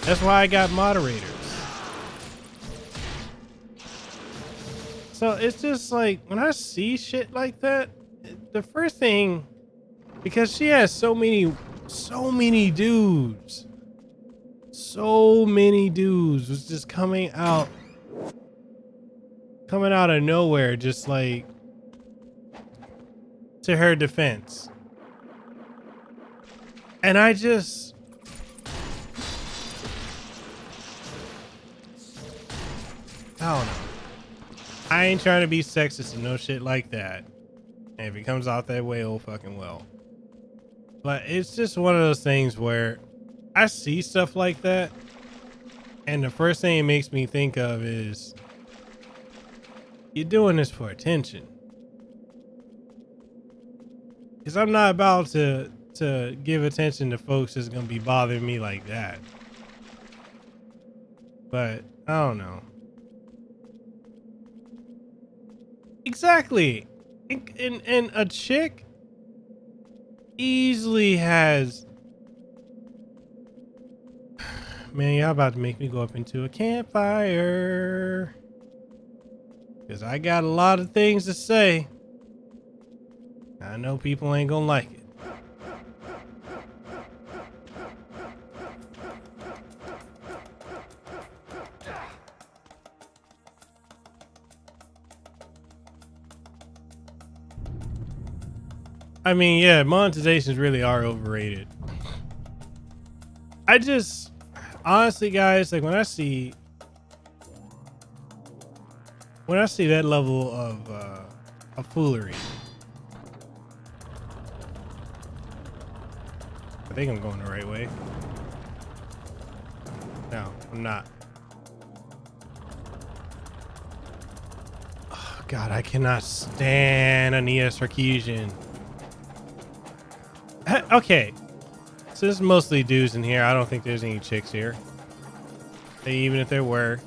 that's why I got moderators. So it's just like, when I see shit like that, the first thing, because she has so many dudes was just coming out of nowhere, just like to her defense. And I don't know. I ain't trying to be sexist and no shit like that. And if it comes out that way, oh fucking well. But it's just one of those things where I see stuff like that, and the first thing it makes me think of is, you're doing this for attention. Because I'm not about to give attention to folks that's gonna be bothering me like that. But I don't know. Exactly. And a chick easily has, man, y'all about to make me go up into a campfire, because I got a lot of things to say. I know people ain't gonna like it. I mean, yeah, monetizations really are overrated. I just, honestly, guys, like when I see that level of foolery, I think I'm going the right way. No, I'm not. Oh, God, I cannot stand Ania Sarkeesian. Okay, so this is mostly dudes in here. I don't think there's any chicks here. Even if there were,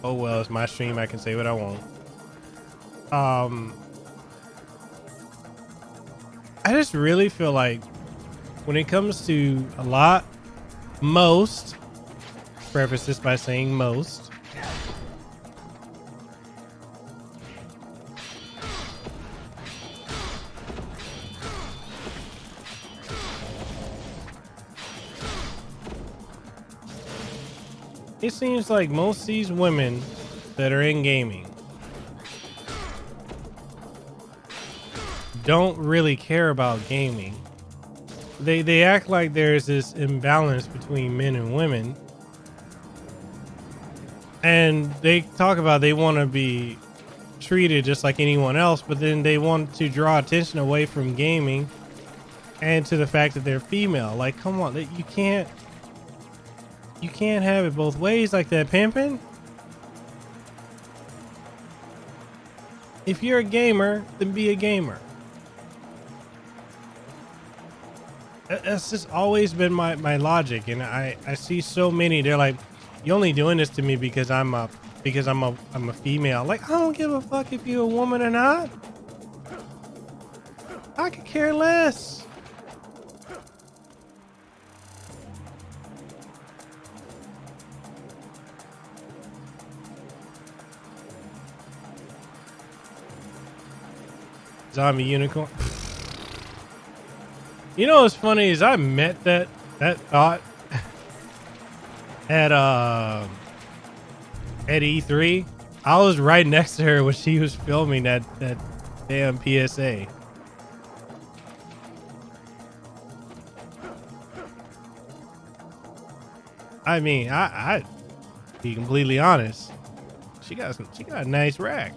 oh well, it's my stream. I can say what I want. I just really feel like when it comes to a lot Most. Preface this by saying most. It seems like most of these women that are in gaming don't really care about gaming. They act like there's this imbalance between men and women. And they talk about they want to be treated just like anyone else, but then they want to draw attention away from gaming and to the fact that they're female. Like, come on, you can't have it both ways like that, pimpin'. If you're a gamer, then be a gamer. That's just always been my logic, and I see so many. They're like, "You're only doing this to me because I'm a female." Like, I don't give a fuck if you're a woman or not. I could care less. Zombie unicorn. You know what's funny is I met that thought at E3. I was right next to her when she was filming that damn PSA. I mean, I be completely honest. She got a nice rack.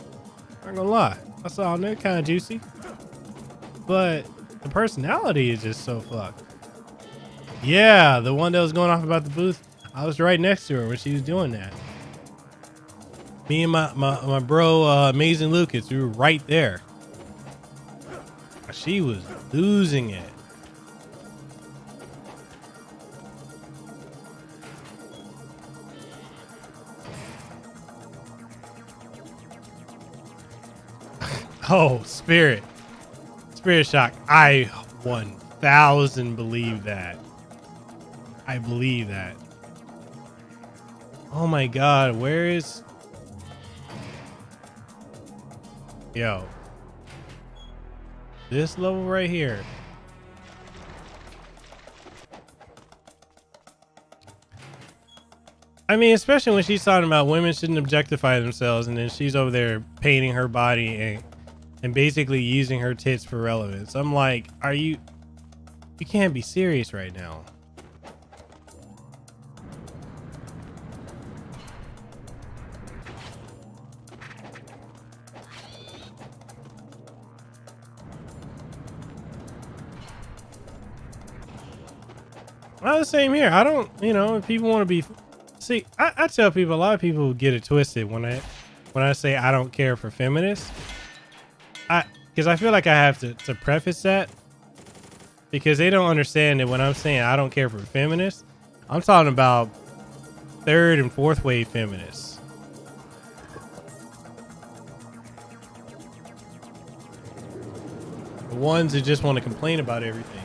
Not gonna lie. I saw that kind of juicy, but the personality is just so fucked. Yeah, the one that was going off about the booth. I was right next to her when she was doing that. Me and my bro, Amazing Lucas, we were right there. She was losing it. Oh, Spirit Shock. I 1000 believe that. I believe that. Oh my God, where is... Yo. This level right here. I mean, especially when she's talking about women shouldn't objectify themselves, and then she's over there painting her body and basically using her tits for relevance. I'm like, you can't be serious right now. Well, the same here. I don't, if people want to be, see, I tell people, a lot of people get it twisted when I say I don't care for feminists. Because I feel like I have to preface that, because they don't understand that when I'm saying I don't care for feminists, I'm talking about third and fourth wave feminists. The ones who just want to complain about everything.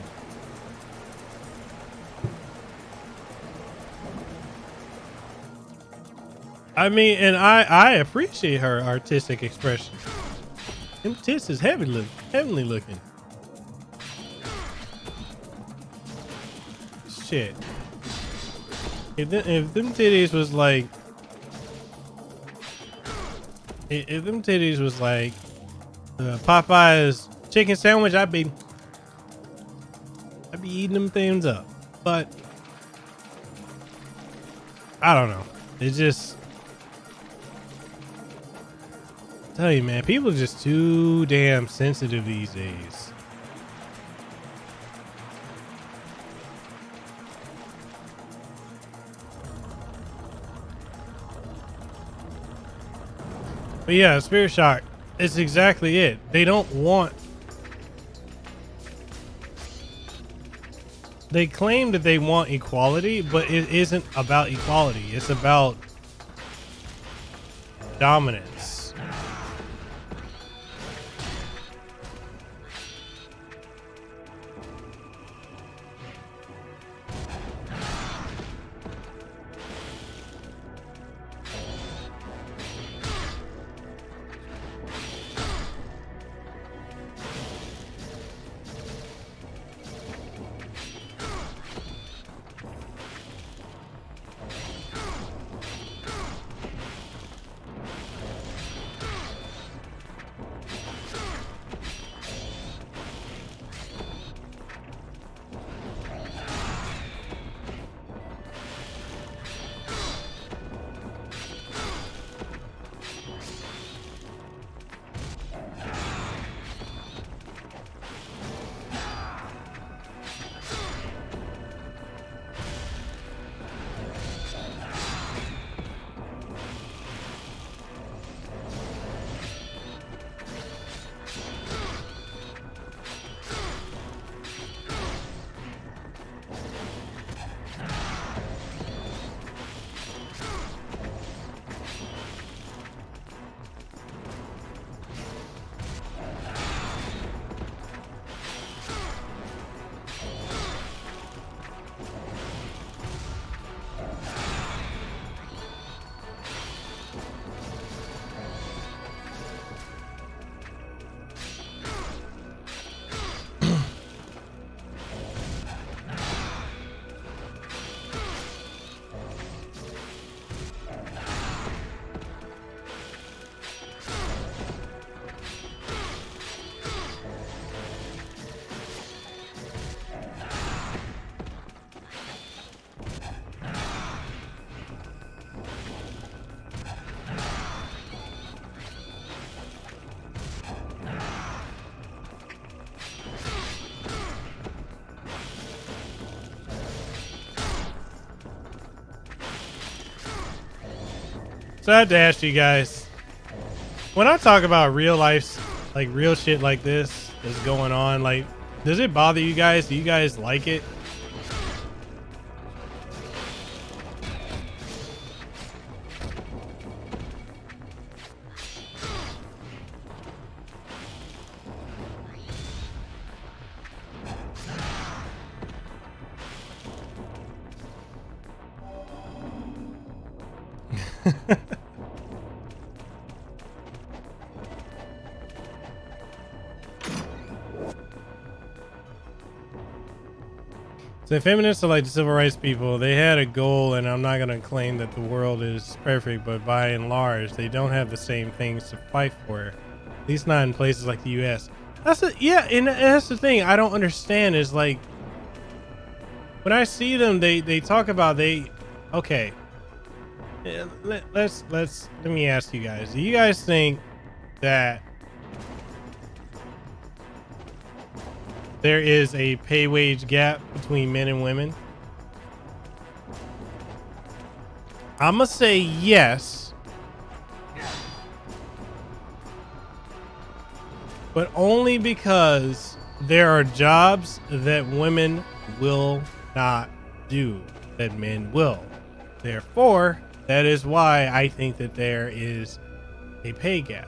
I mean, and I appreciate her artistic expression. Them tits is heavenly looking. Shit. If them titties was like, if them titties was like Popeye's chicken sandwich, I'd be eating them things up. But I don't know. It's just, tell you, man, people are just too damn sensitive these days. But yeah, Spirit Shock, it's exactly it. They don't want... They claim that they want equality, but it isn't about equality. It's about dominance. So I have to ask you guys, when I talk about real life, like real shit like this is going on, like, does it bother you guys? Do you guys like it? So feminists are like the civil rights people. They had a goal, and I'm not going to claim that the world is perfect, but by and large, they don't have the same things to fight for. At least not in places like the U.S. Yeah, and that's the thing I don't understand is like, when I see them, they talk about okay. Let me ask you guys. Do you guys think that there is a pay wage gap between men and women? I'm gonna say yes, but only because there are jobs that women will not do that men will. Therefore, that is why I think that there is a pay gap.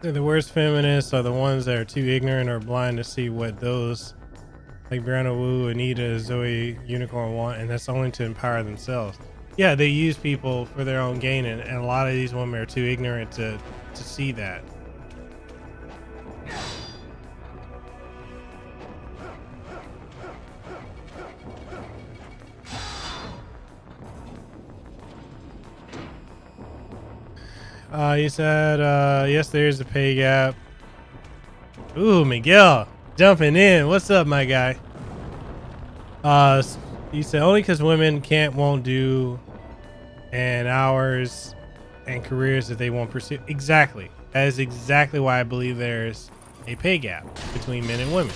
The worst feminists are the ones that are too ignorant or blind to see what those like Brianna Wu, Anita, Zoe, Unicorn want, and that's only to empower themselves. Yeah, they use people for their own gain, and a lot of these women are too ignorant to see that. He said, yes, there is a pay gap. Ooh, Miguel jumping in. What's up, my guy? He said only because women won't do and hours and careers that they won't pursue. Exactly. That is exactly why I believe there's a pay gap between men and women.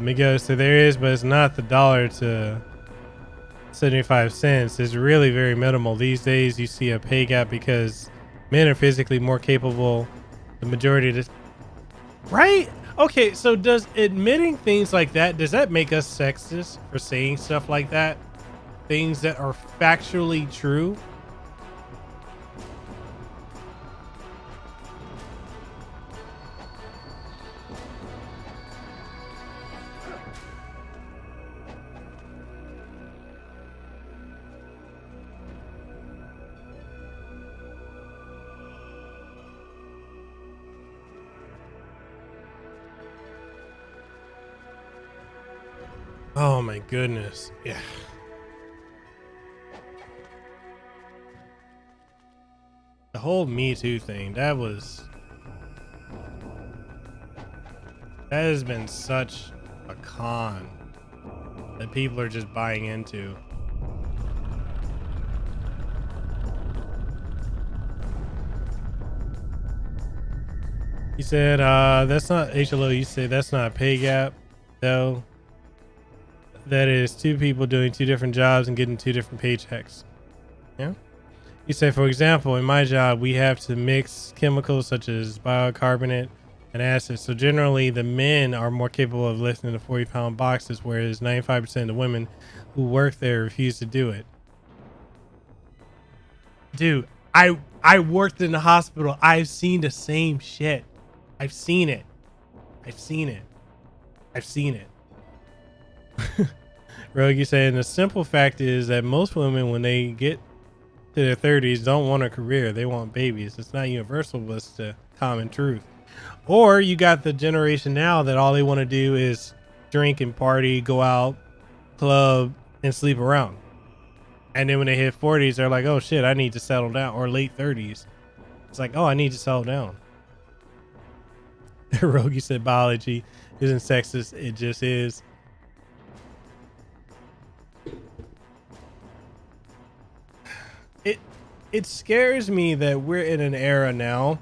Miguel said there is, but it's not the dollar to 75 cents. It's really very minimal. These days you see a pay gap because men are physically more capable. The majority of this, right? Okay, so does admitting things like that, does that make us sexist for saying stuff like that? Things that are factually true? Oh my goodness. Yeah. The whole Me Too thing, that has been such a con that people are just buying into. He said, that's not HLO. You said that's not a pay gap, though. That is two people doing two different jobs and getting two different paychecks. Yeah. You say, for example, in my job, we have to mix chemicals such as bicarbonate and acid. So generally, the men are more capable of lifting the 40-pound boxes, whereas 95% of the women who work there refuse to do it. Dude, I worked in the hospital. I've seen the same shit. I've seen it. Rogue, you saying the simple fact is that most women, when they get to their 30s, don't want a career. They want babies. It's not universal, but it's the common truth. Or you got the generation now that all they want to do is drink and party, go out, club, and sleep around. And then when they hit 40s, they're like, oh shit, I need to settle down. Or late 30s. It's like, oh, I need to settle down. Rogi said biology isn't sexist. It just is. It scares me that we're in an era now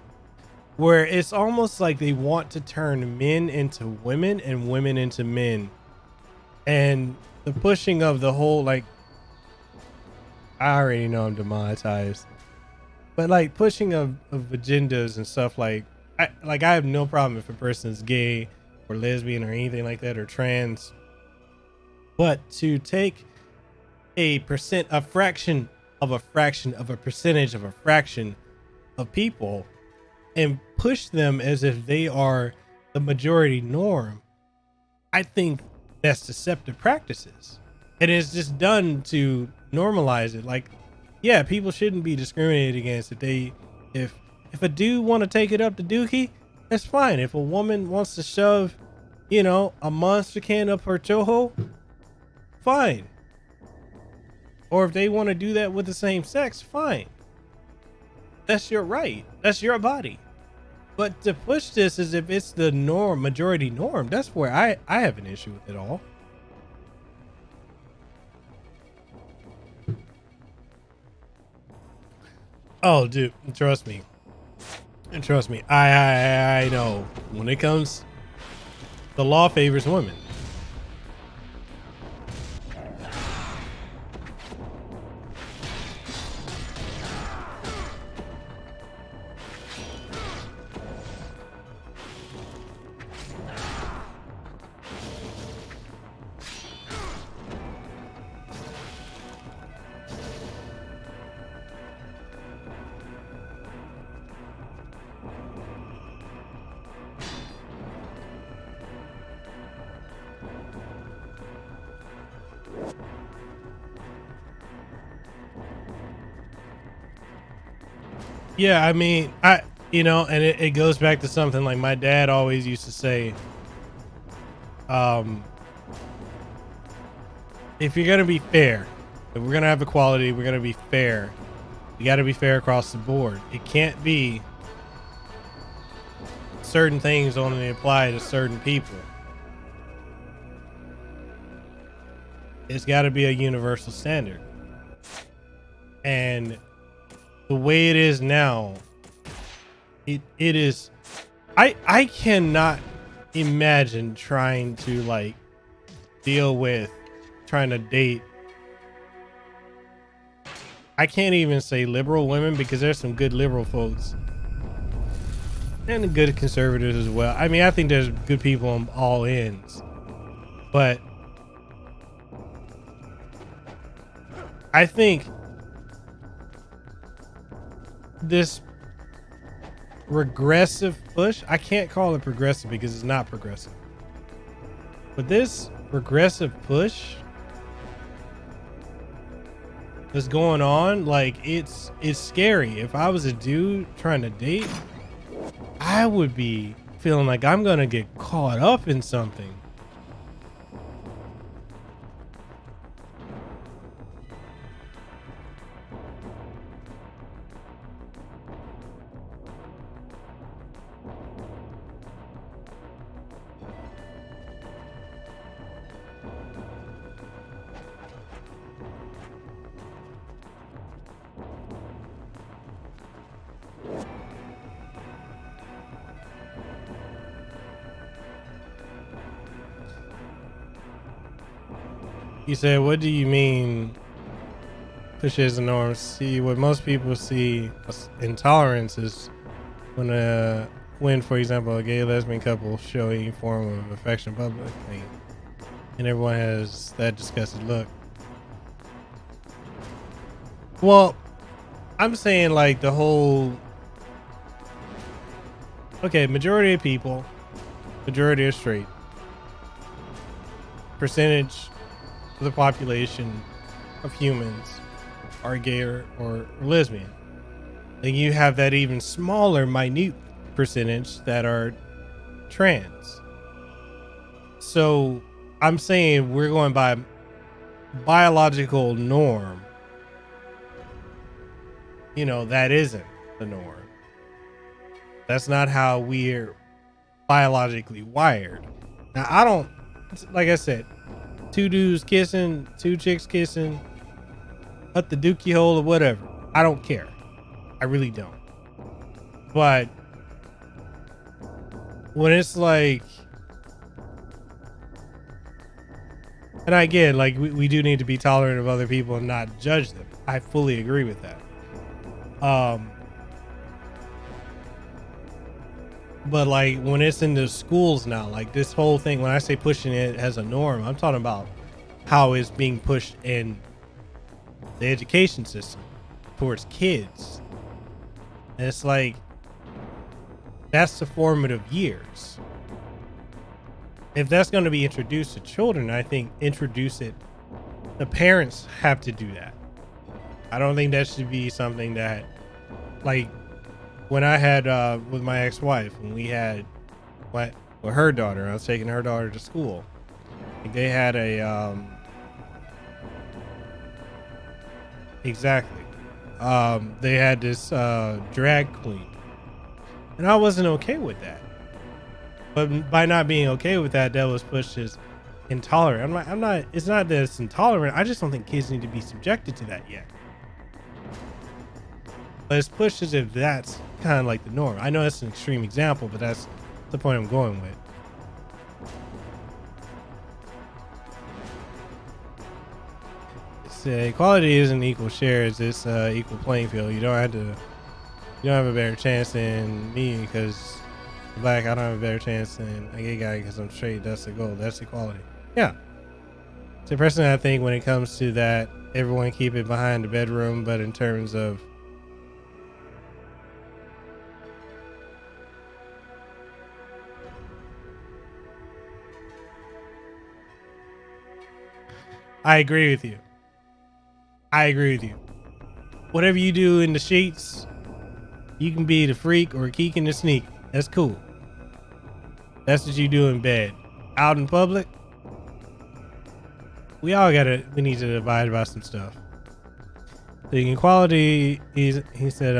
where it's almost like they want to turn men into women and women into men. And the pushing of the whole, like, I already know I'm demonetized, but like pushing of agendas and stuff, like I have no problem if a person's gay or lesbian or anything like that, or trans, but to take a fraction of a percentage of a fraction of people and push them as if they are the majority norm, I think that's deceptive practices. And it's just done to normalize it. Like, yeah, people shouldn't be discriminated against. If a dude want to take it up to dookie, that's fine. If a woman wants to shove, a monster can up her choho, fine. Or if they want to do that with the same sex, fine. That's your right. That's your body. But to push this as if it's the norm, majority norm, that's where I have an issue with it all. Oh, dude, trust me. I know when it comes, the law favors women. Yeah, I mean, and it goes back to something like my dad always used to say, if you're going to be fair, if we're going to have equality, we're going to be fair. You got to be fair across the board. It can't be certain things only apply to certain people. It's got to be a universal standard. And the way it is now, it is, I cannot imagine trying to like deal with trying to date. I can't even say liberal women, because there's some good liberal folks and good conservatives as well. I mean, I think there's good people on all ends, but I think this regressive push, I can't call it progressive because it's not progressive, but this regressive push that's going on, like it's scary. If I was a dude trying to date, I would be feeling like I'm gonna get caught up in something. You said, what do you mean pushes the norm? See, what most people see as intolerance is when, for example, a gay lesbian couple show any form of affection publicly, and everyone has that disgusted look. Well, I'm saying like the whole, okay, majority of people, majority are straight. Percentage of the population of humans are gay or lesbian. Then you have that even smaller, minute percentage that are trans. So I'm saying we're going by biological norm. You know, that isn't the norm. That's not how we're biologically wired. Now, I don't, like I said, two dudes kissing, two chicks kissing, at the dookie hole or whatever. I don't care. I really don't. But when it's like, and again, like we do need to be tolerant of other people and not judge them. I fully agree with that. But like when it's in the schools now, like this whole thing, when I say pushing it as a norm, I'm talking about how it's being pushed in the education system towards kids. And it's like, that's the formative years. If that's going to be introduced to children, I think the parents have to do that. I don't think that should be something that, like, when I had with my ex-wife, when we had with her daughter, I was taking her daughter to school. Like they had a they had this drag queen, and I wasn't okay with that. But by not being okay with that, that was pushed as intolerant. I'm not. It's not that it's intolerant. I just don't think kids need to be subjected to that yet. But it's pushed as if that's kind of like the norm. I know that's an extreme example, but that's the point I'm going with. It's, equality isn't equal shares. It's equal playing field. You don't have a better chance than me because I'm black. I don't have a better chance than a gay guy because I'm straight. That's the goal. That's equality. Yeah. So personally, I think when it comes to that, everyone keep it behind the bedroom. But in terms of I agree with you. Whatever you do in the sheets, you can be the freak or geek in the sneak. That's cool. That's what you do in bed. Out in public, we need to abide by some stuff. The equality is, he said,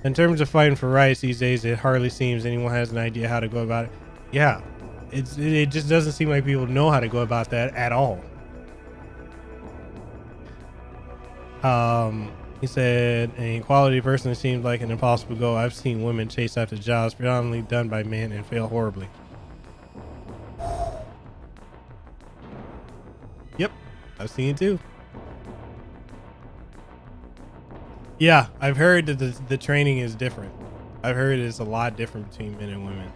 in terms of fighting for rights these days, it hardly seems anyone has an idea how to go about it. Yeah, it just doesn't seem like people know how to go about that at all. He said, an equality personally seems like an impossible goal. I've seen women chase after jobs predominantly done by men and fail horribly. Yep, I've seen it too. Yeah, I've heard that the training is different. I've heard it's a lot different between men and women.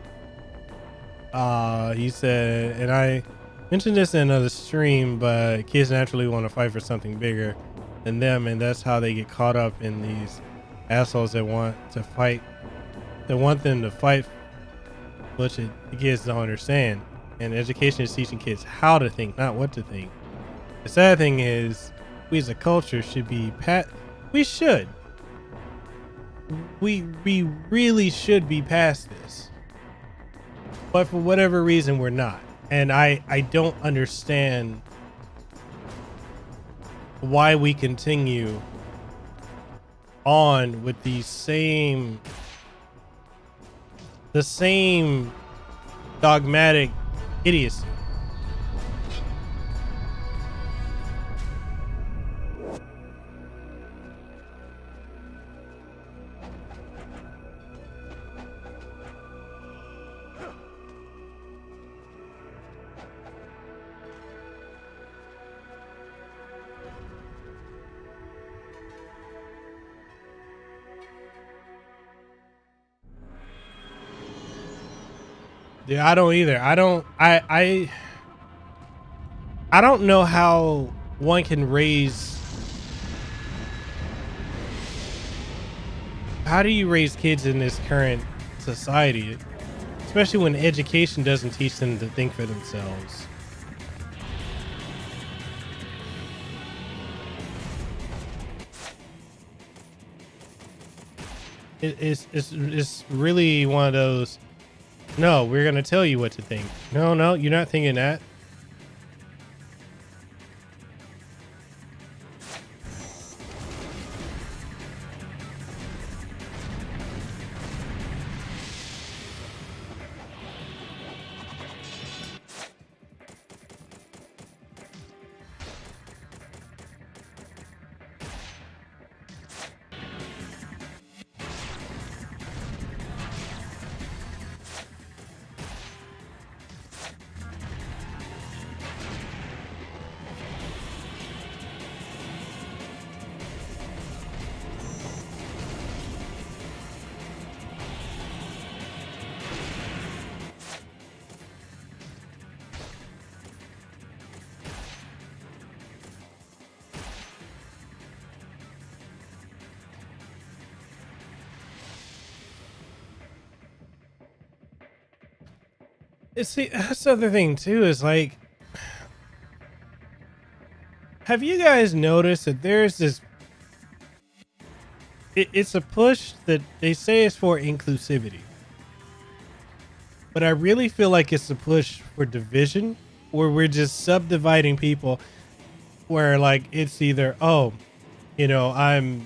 He said, and I mentioned this in another stream, but kids naturally want to fight for something bigger than them, and that's how they get caught up in these assholes that want to fight, that want them to fight, which the kids don't understand. And education is teaching kids how to think, not what to think. The sad thing is, we as a culture should be we really should be past this, but for whatever reason we're not. And I don't understand why we continue on with the same dogmatic idiocy. Yeah, I don't either. I don't know how one can raise. How do you raise kids in this current society, especially when education doesn't teach them to think for themselves? it's really one of those. No, we're gonna tell you what to think. No, you're not thinking that. See, that's the other thing too, is like, have you guys noticed that there's this, it's a push that they say is for inclusivity, but I really feel like it's a push for division, where we're just subdividing people, where like it's either, oh, you know, I'm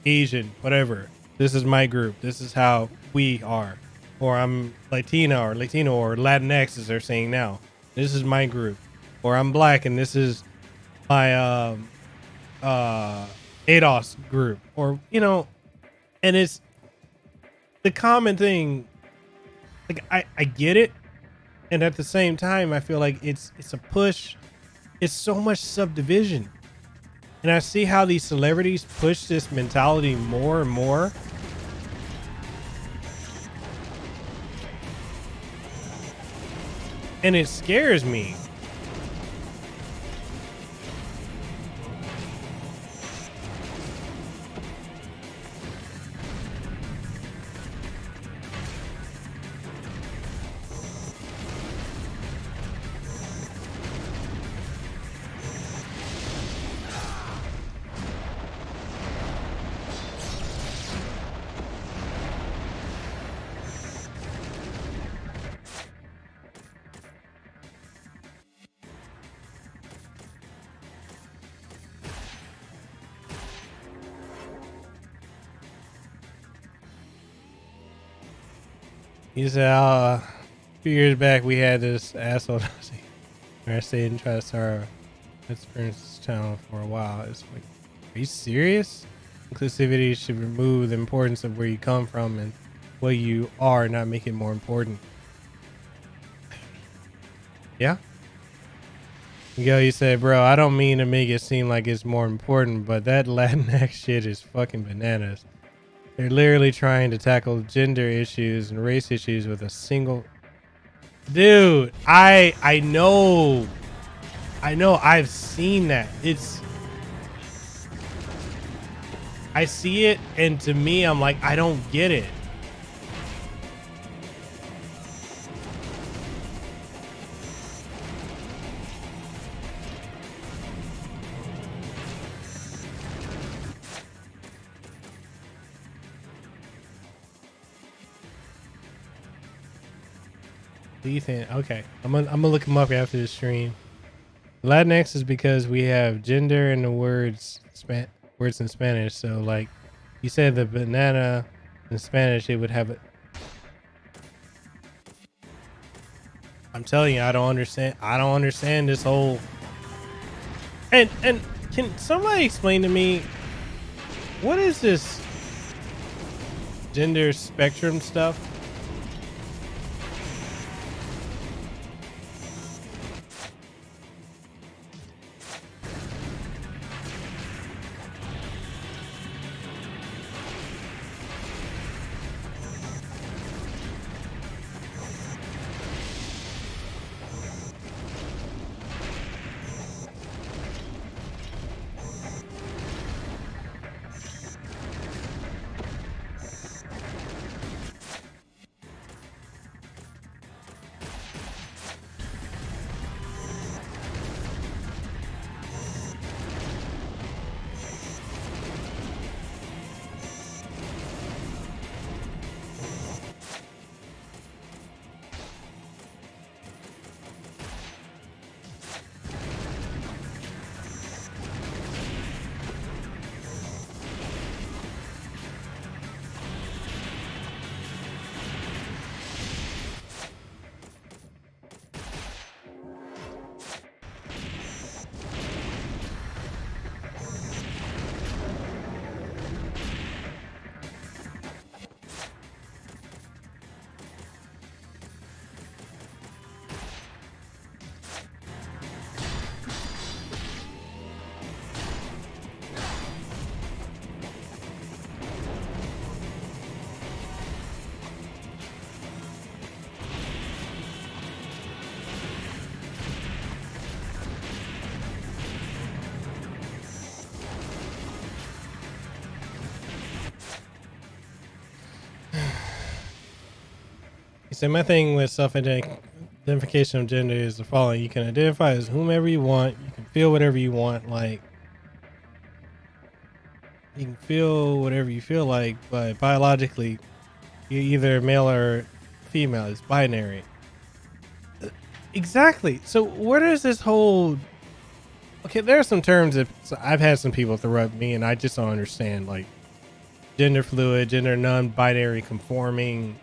Asian, whatever, this is my group, this is how we are. Or I'm Latino or Latinx, as they're saying now. This is my group. Or I'm black and this is my ADOS group. Or, you know, and it's the common thing. Like I get it. And at the same time, I feel like it's a push. It's so much subdivision. And I see how these celebrities push this mentality more and more. And it scares me. He said, a few years back, we had this asshole. I stayed and tried to start our experience channel for a while. It's like, are you serious? Inclusivity should remove the importance of where you come from and what you are, not make it more important. Yeah. Miguel, you said, bro, I don't mean to make it seem like it's more important, but that Latinx shit is fucking bananas. They're literally trying to tackle gender issues and race issues with a single... Dude, I know. I've seen that. I see it, and to me, I'm like, I don't get it. Ethan, okay, I'm gonna look him up after the stream. Latinx is because we have gender in the words in Spanish. So like you said, the banana in Spanish, it would have it. I'm telling you, I don't understand this whole. And can somebody explain to me what is this gender spectrum stuff? So my thing with self-identification of gender is the following: you can identify as whomever you want, you can feel whatever you want, like you can feel whatever you feel like, but biologically, you're either male or female. It's binary. Exactly. So where does this whole? Okay, there are some terms that I've had some people throw at me, and I just don't understand, like gender fluid, gender non-binary conforming.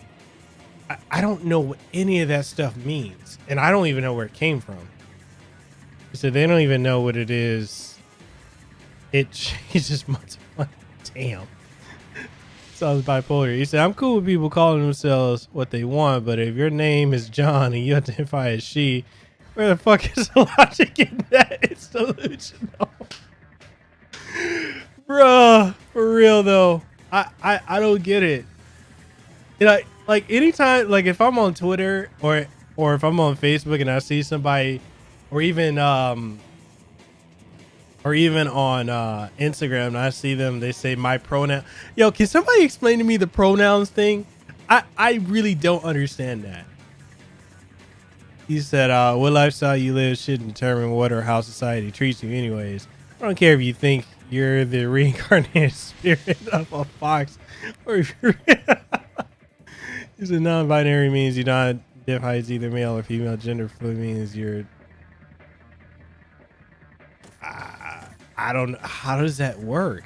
I don't know what any of that stuff means, and I don't even know where it came from. So they don't even know what it is. It changes much. Damn. Sounds bipolar. He said, I'm cool with people calling themselves what they want, but if your name is John and you identify as she, where the fuck is the logic in that? It's delusional. Bruh, for real though. I don't get it. You know, like anytime, like if I'm on Twitter or if I'm on Facebook and I see somebody, or even on Instagram and I see them, they say my pronoun. Yo, can somebody explain to me the pronouns thing? I really don't understand that. He said, what lifestyle you live should determine what or how society treats you anyways. I don't care if you think you're the reincarnated spirit of a fox or if you're He said non-binary means you're not identify as either male or female. Gender fluid means you're I don't know. How does that work?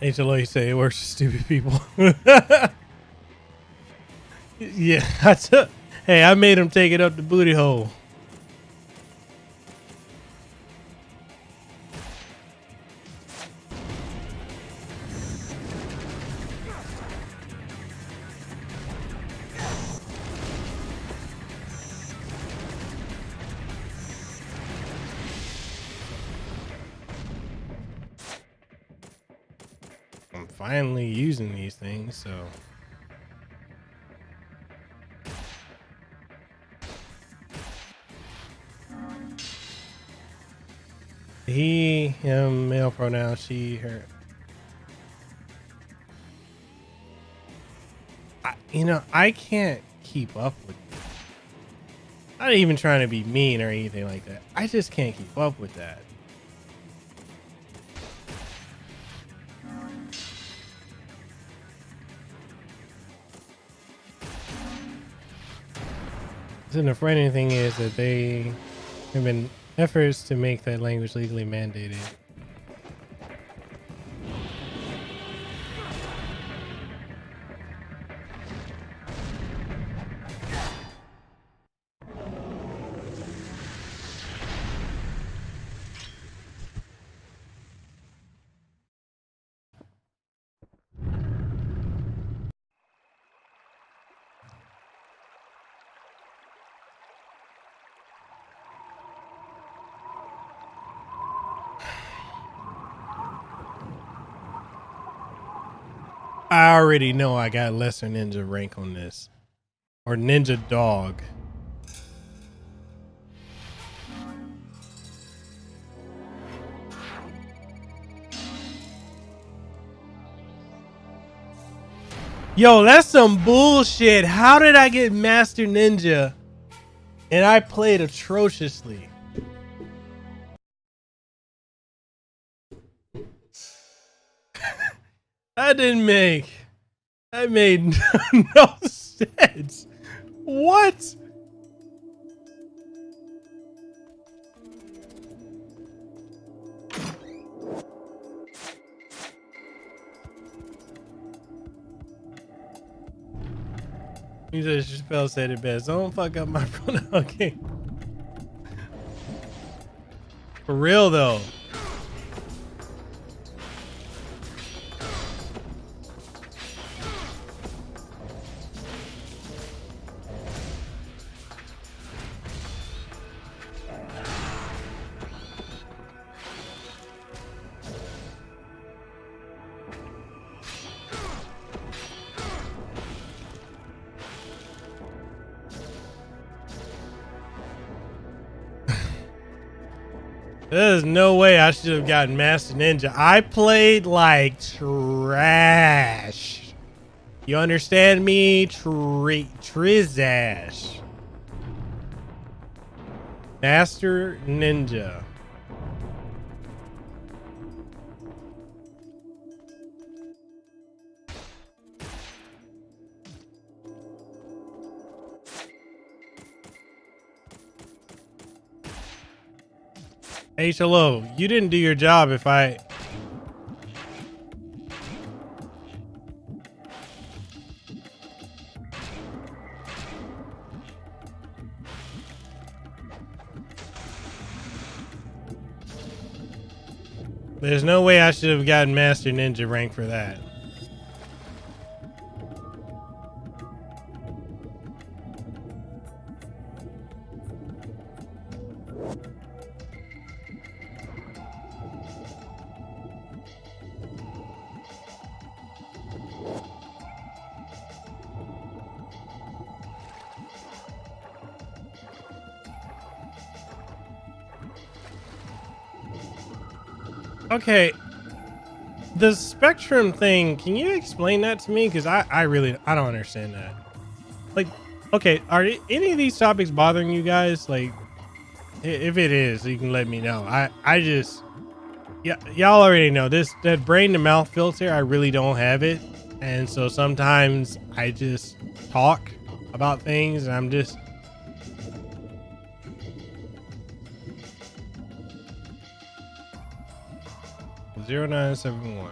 HLA say it works for stupid people. Yeah, hey, I made him take it up the booty hole. I'm finally using these things, so. He, him, male pronoun, she, her. I can't keep up with it. Not even trying to be mean or anything like that. I just can't keep up with that. And the frightening thing is that they have been efforts to make that language legally mandated. I already know I got lesser ninja rank on this. Or ninja dog. Yo, that's some bullshit. How did I get Master Ninja and I played atrociously? That made no sense. What? He said Chappelle said it best. Don't fuck up my pronoun game. For real though. There's no way I should have gotten Master Ninja. I played like trash. You understand me? Trizash. Master Ninja. HLO, you didn't do your job if I... There's no way I should have gotten Master Ninja rank for that. Okay, the spectrum thing, can you explain that to me? Because I don't understand that. Like, okay, are any of these topics bothering you guys? Like, if it is, you can let me know. I just, yeah, y'all already know this, that brain to mouth filter, I really don't have it. And so sometimes I just talk about things and I'm just, 0971.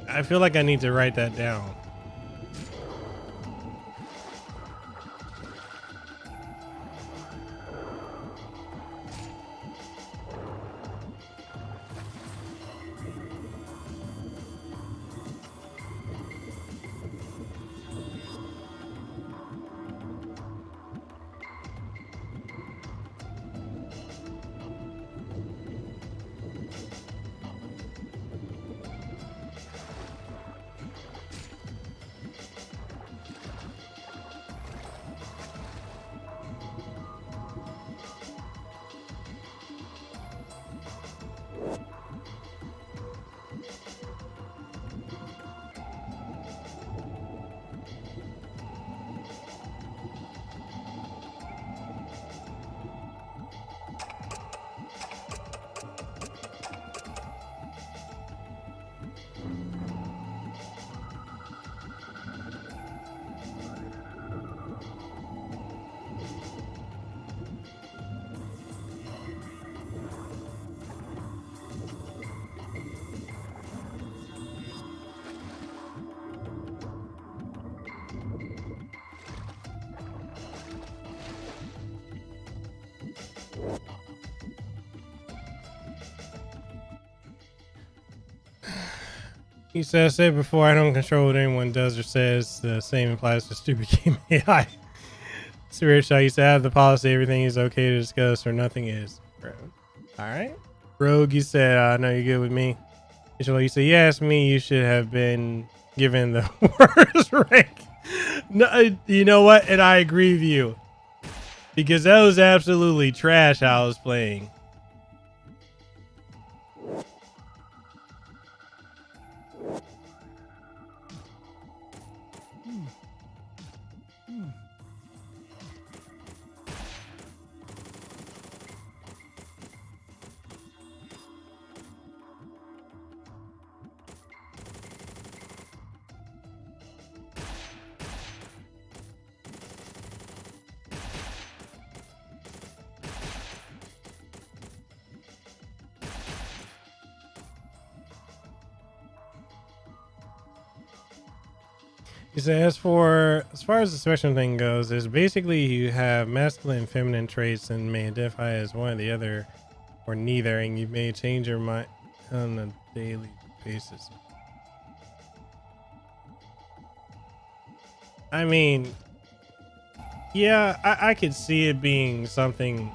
I feel like I need to write that down. He said, I said before, I don't control what anyone does or says. The same applies to stupid game AI. Spirit Shot, you said, I have the policy, everything is okay to discuss or nothing is. Bro. All right. Rogue, you said, I know you're good with me. You said, you asked me, you should have been given the worst rank. No, you know what? And I agree with you. Because that was absolutely trash how I was playing. He said, as far as the spectrum thing goes, is basically you have masculine and feminine traits and may identify as one or the other or neither, and you may change your mind on a daily basis. I mean, yeah, I could see it being something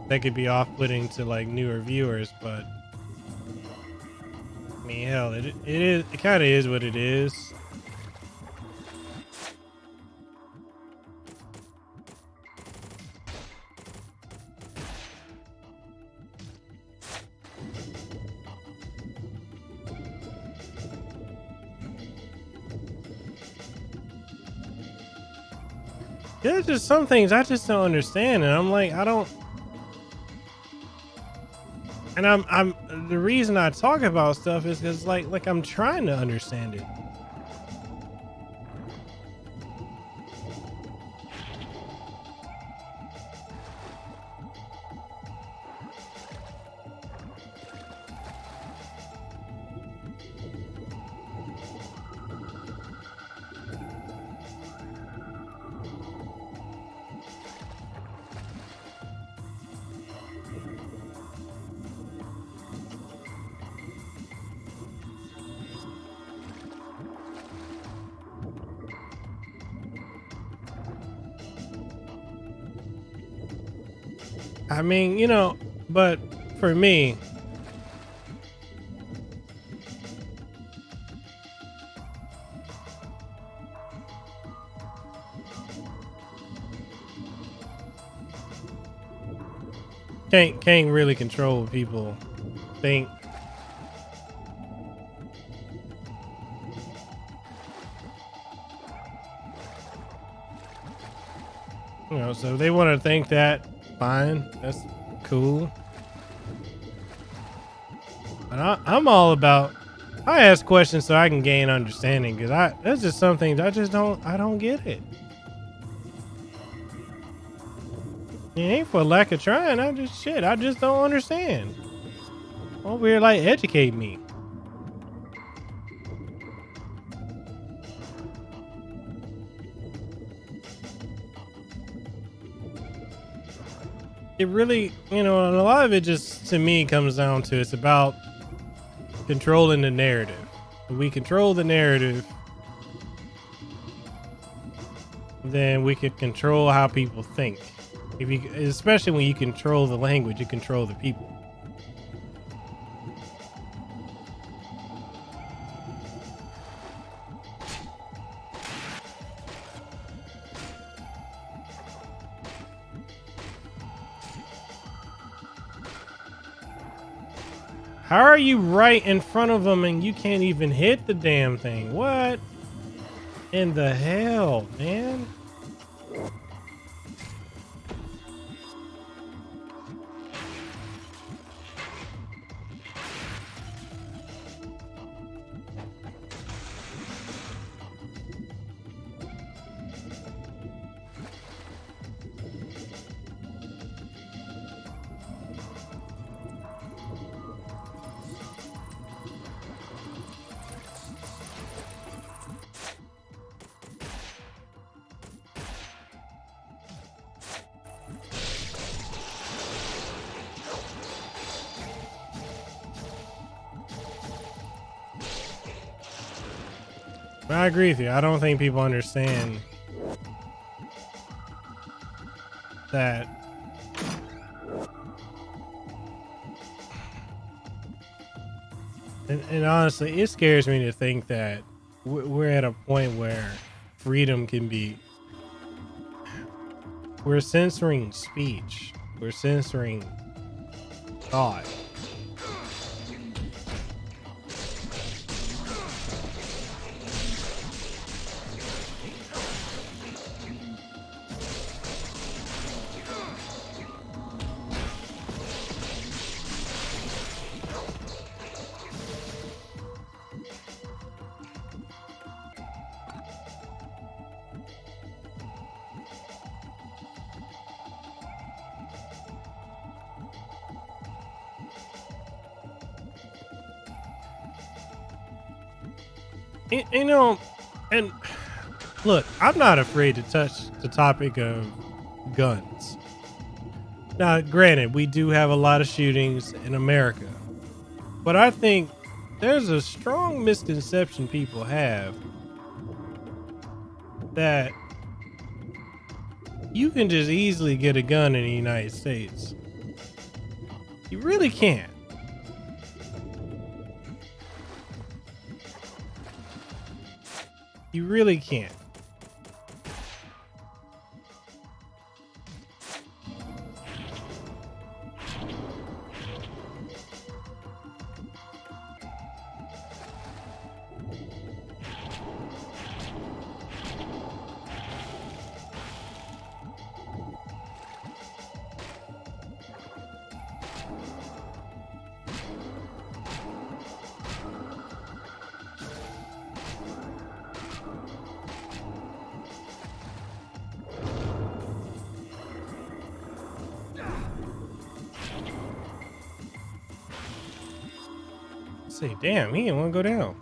that could be off-putting to like newer viewers, but I mean, hell, it kind of is what it is. There's just some things I just don't understand, and I'm like, I don't. And I'm the reason I talk about stuff is because like I'm trying to understand it. I mean, you know, but for me, can't really control what people think. You know, so if they want to think that, fine, that's cool. But I'm all about, I ask questions so I can gain understanding, because that's just some things I don't get it. It ain't for lack of trying, I just don't understand. Over here, like, educate me. It really, you know, and a lot of it just, to me, comes down to, it's about controlling the narrative. If we control the narrative, then we can control how people think. If you, especially when you control the language, you control the people. How are you right in front of them and you can't even hit the damn thing? What in the hell, man? I agree with you. I don't think people understand that and honestly, it scares me to think that we're at a point where freedom can be. We're censoring speech. We're censoring thought. You know, and look, I'm not afraid to touch the topic of guns. Now, granted, we do have a lot of shootings in America, but I think there's a strong misconception people have that you can just easily get a gun in the United States. You really can't. You really can't. Say, damn, he didn't want to go down.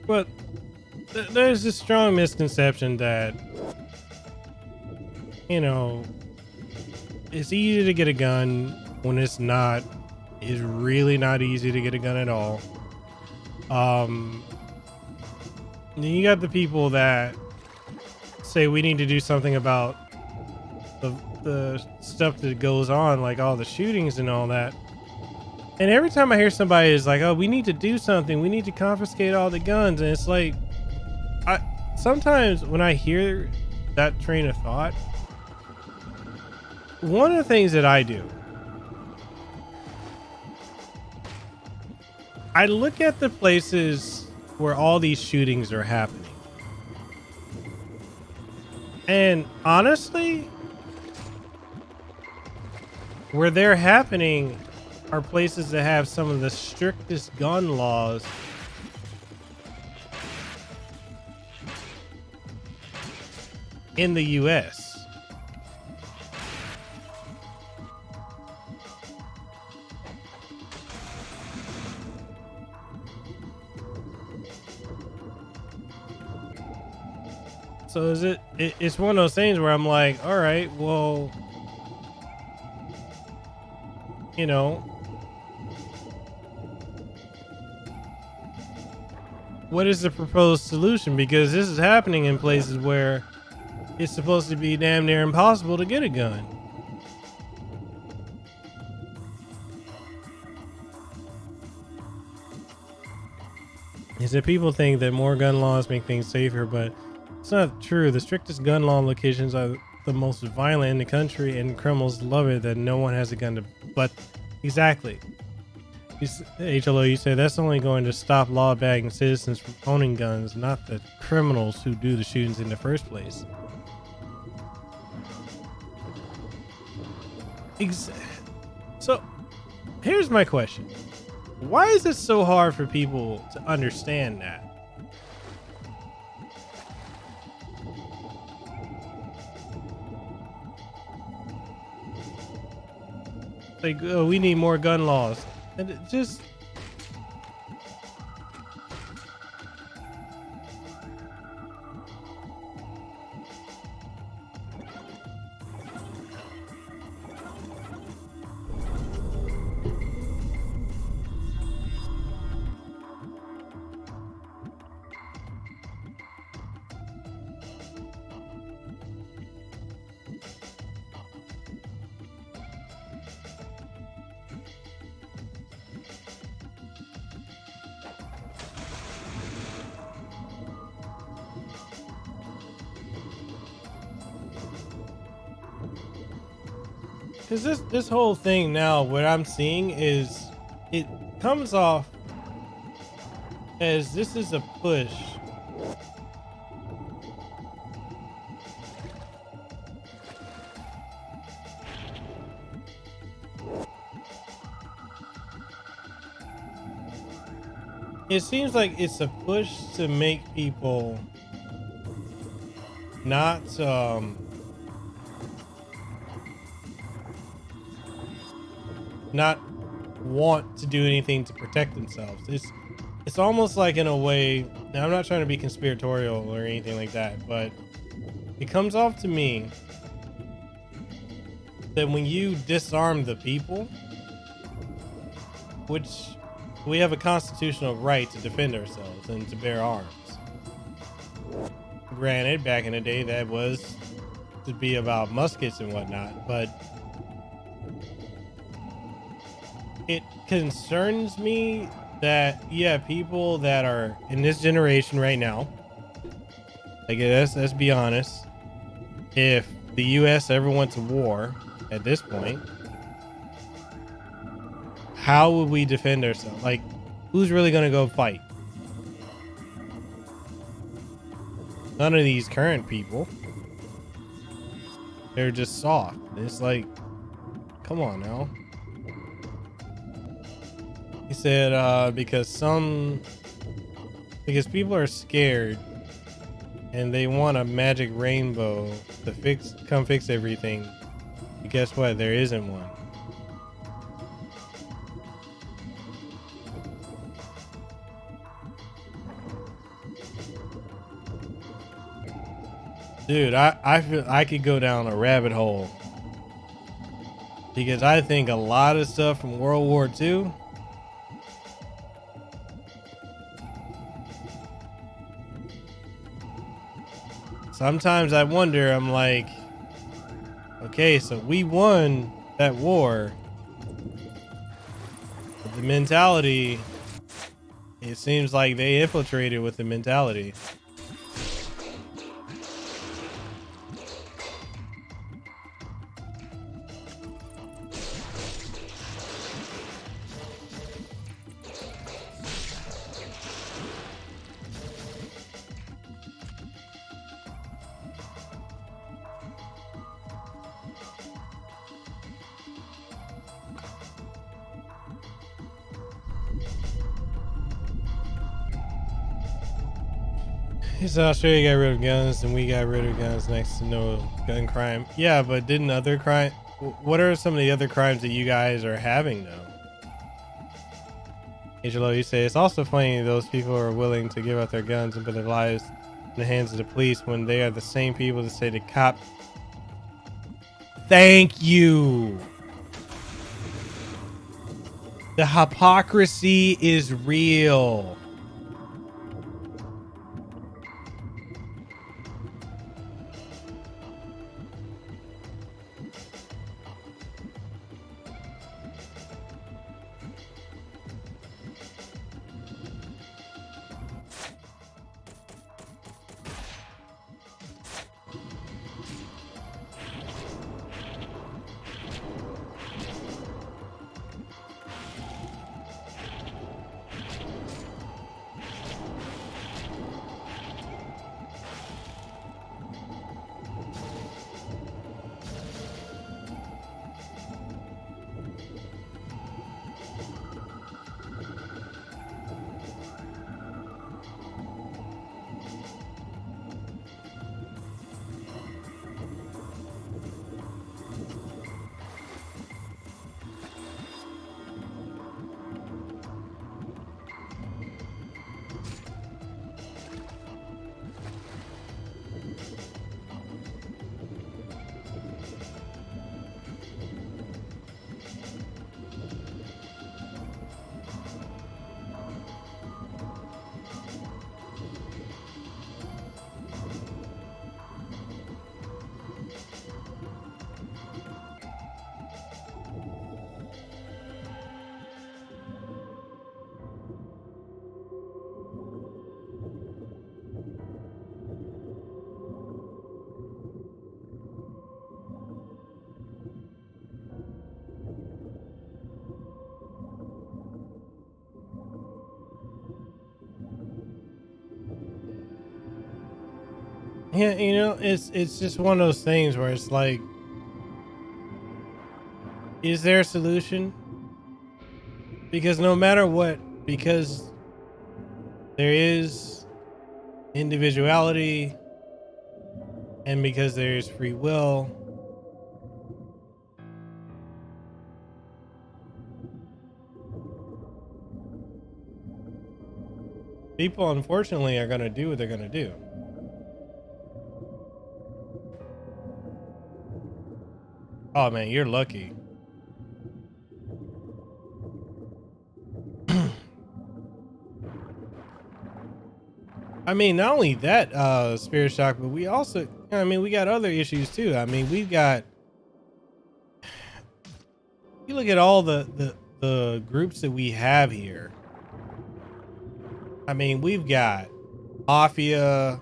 But there's this strong misconception that, you know, it's easy to get a gun when it's not. It's really not easy to get a gun at all. Then you got the people that say we need to do something about the stuff that goes on, like all the shootings and all that. And every time I hear somebody is like, oh, we need to do something, we need to confiscate all the guns, and it's like, sometimes when I hear that train of thought, one of the things that I do, I look at the places where all these shootings are happening, and honestly, where they're happening are places that have some of the strictest gun laws in the US. So it's one of those things where I'm like, all right, well, you know, what is the proposed solution? Because this is happening in places where it's supposed to be damn near impossible to get a gun. Is that people think that more gun laws make things safer, but it's not true. The strictest gun law locations are the most violent in the country, and criminals love it that no one has a gun to. But exactly, HLO, you say that's only going to stop law-abiding citizens from owning guns, not the criminals who do the shootings in the first place. So, here's my question: why is it so hard for people to understand that? Like, oh, we need more gun laws, and it just Because this whole thing now, what I'm seeing is it comes off as this is a push. It seems like it's a push to make people not not want to do anything to protect themselves. It's almost like, in a way, now I'm not trying to be conspiratorial or anything like that, but it comes off to me that when you disarm the people, which we have a constitutional right to defend ourselves and to bear arms. Granted, back in the day, that was to be about muskets and whatnot, but it concerns me that, yeah, people that are in this generation right now, I guess, let's be honest, if the U.S. ever went to war at this point, how would we defend ourselves? Like, who's really going to go fight? None of these current people. They're just soft. It's like, come on now. He said, because people are scared and they want a magic rainbow to come fix everything. But guess what? There isn't one. Dude, I feel I could go down a rabbit hole because I think a lot of stuff from World War II sometimes I wonder, I'm like, okay, so we won that war, but the mentality, it seems like they infiltrated with the mentality. He said Australia got rid of guns and we got rid of guns next to no gun crime. Yeah, but didn't other crime? What are some of the other crimes that you guys are having though? Angelo, you say it's also funny those people are willing to give up their guns and put their lives in the hands of the police when they are the same people that say the cop. Thank you. The hypocrisy is real. Yeah, you know, it's just one of those things where it's like, is there a solution? Because no matter what, because there is individuality and because there is free will, people unfortunately are going to do what they're going to do. Oh man, you're lucky. I mean, not only that, Spirit Shock, but we also, I mean, we got other issues too. I mean, we've got, you look at all the groups that we have here. I mean, we've got Mafia,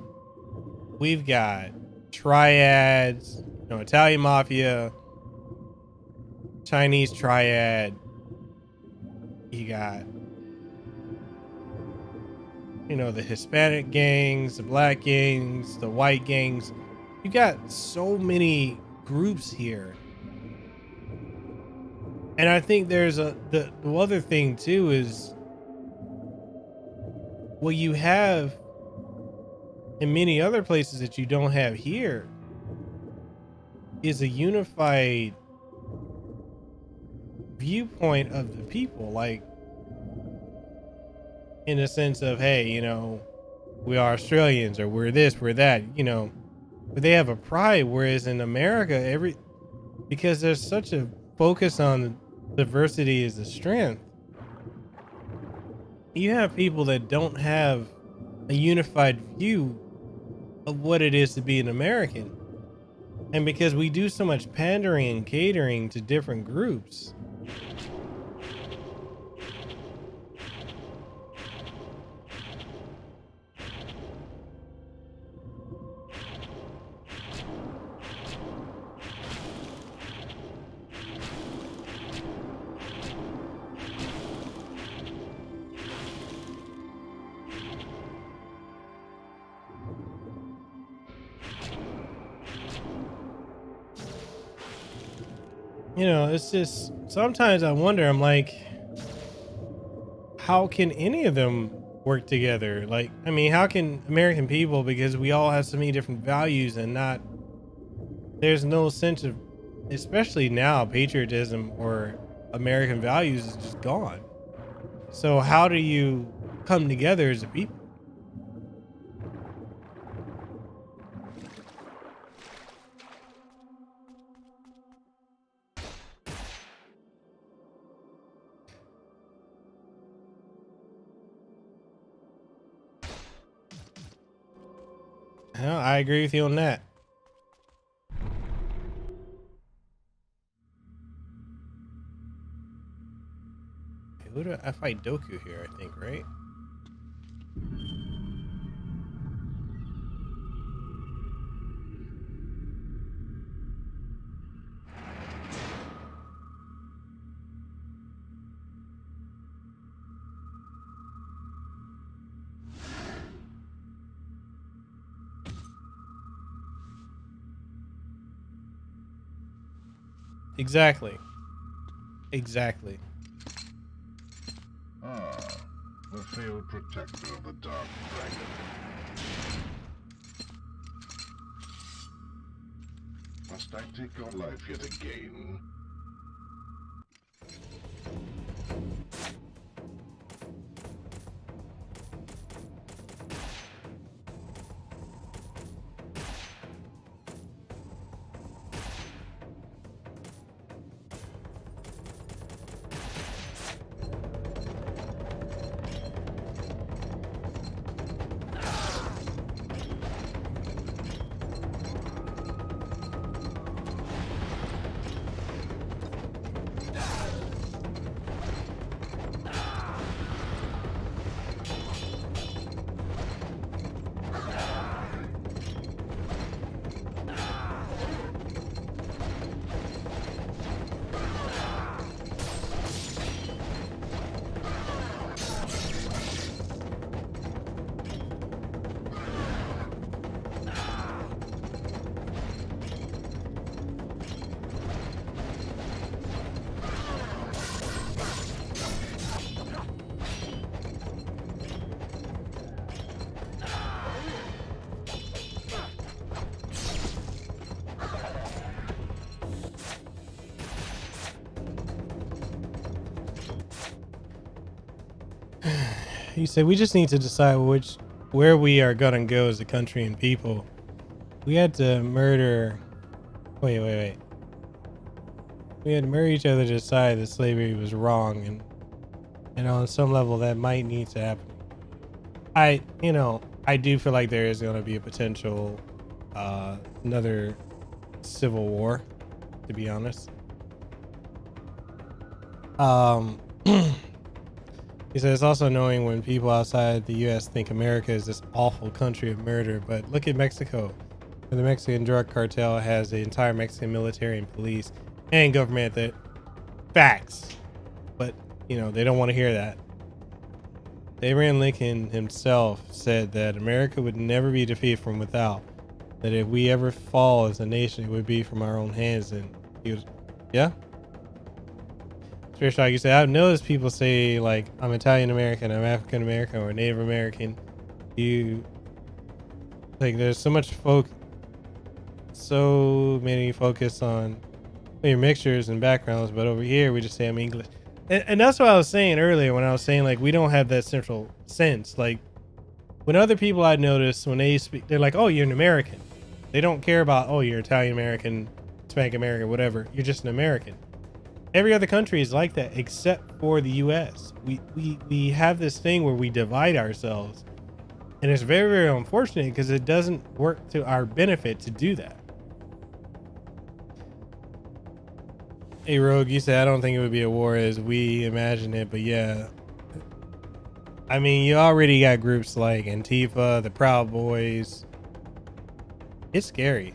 we've got Triads, you know, Italian Mafia, Chinese Triad, you got, you know, the Hispanic gangs, the black gangs, the white gangs. You got so many groups here. And I think there's the other thing too is what you have in many other places that you don't have here is a unified viewpoint of the people, like in the sense of, hey, you know, we are Australians or we're this, we're that, you know, but they have a pride. Whereas in America, because there's such a focus on diversity as a strength, you have people that don't have a unified view of what it is to be an American. And because we do so much pandering and catering to different groups, you know, it's just, sometimes I wonder, I'm like, how can any of them work together? Like, I mean, how can American people, because we all have so many different values and not, there's no sense of, especially now, patriotism or American values is just gone. So how do you come together as a people? I agree with you on that. Okay, who do I fight? Doku here, I think, right? Exactly. Exactly. Ah, the failed protector of the Dark Dragon. Must I take your life yet again? he said, we just need to decide where we are gonna go as a country and people. We had to murder. Wait. We had to murder each other to decide that slavery was wrong, and on some level that might need to happen. I do feel like there is gonna be a potential another civil war, to be honest. He says it's also annoying when people outside the U.S. think America is this awful country of murder, but look at Mexico, where the Mexican drug cartel has the entire Mexican military and police and government. That facts, but they don't want to hear that. Abraham Lincoln himself said that America would never be defeated from without. That if we ever fall as a nation, it would be from our own hands. And he was, yeah. Spiritual, you say, I've noticed people say like, I'm Italian American, I'm African American, or Native American. You like, there's so many focus on your mixtures and backgrounds, but over here we just say I'm English. And that's what I was saying earlier when I was saying like we don't have that central sense. Like when other people I notice when they speak, they're like, oh, you're an American. They don't care about, oh, you're Italian American, Hispanic American, whatever. You're just an American. Every other country is like that except for the US. We have this thing where we divide ourselves, and it's very, very unfortunate because it doesn't work to our benefit to do that. Hey Rogue, you said I don't think it would be a war as we imagine it, but yeah. I mean, you already got groups like Antifa, the Proud Boys. It's scary.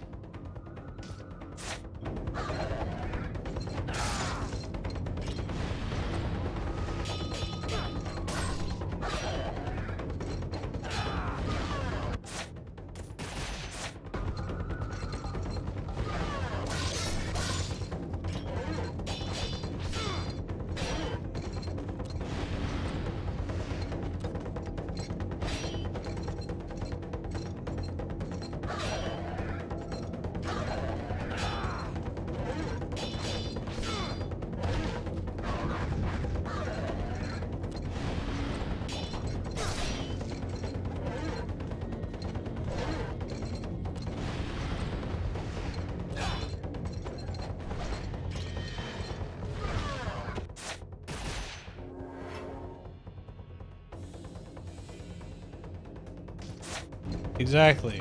Exactly.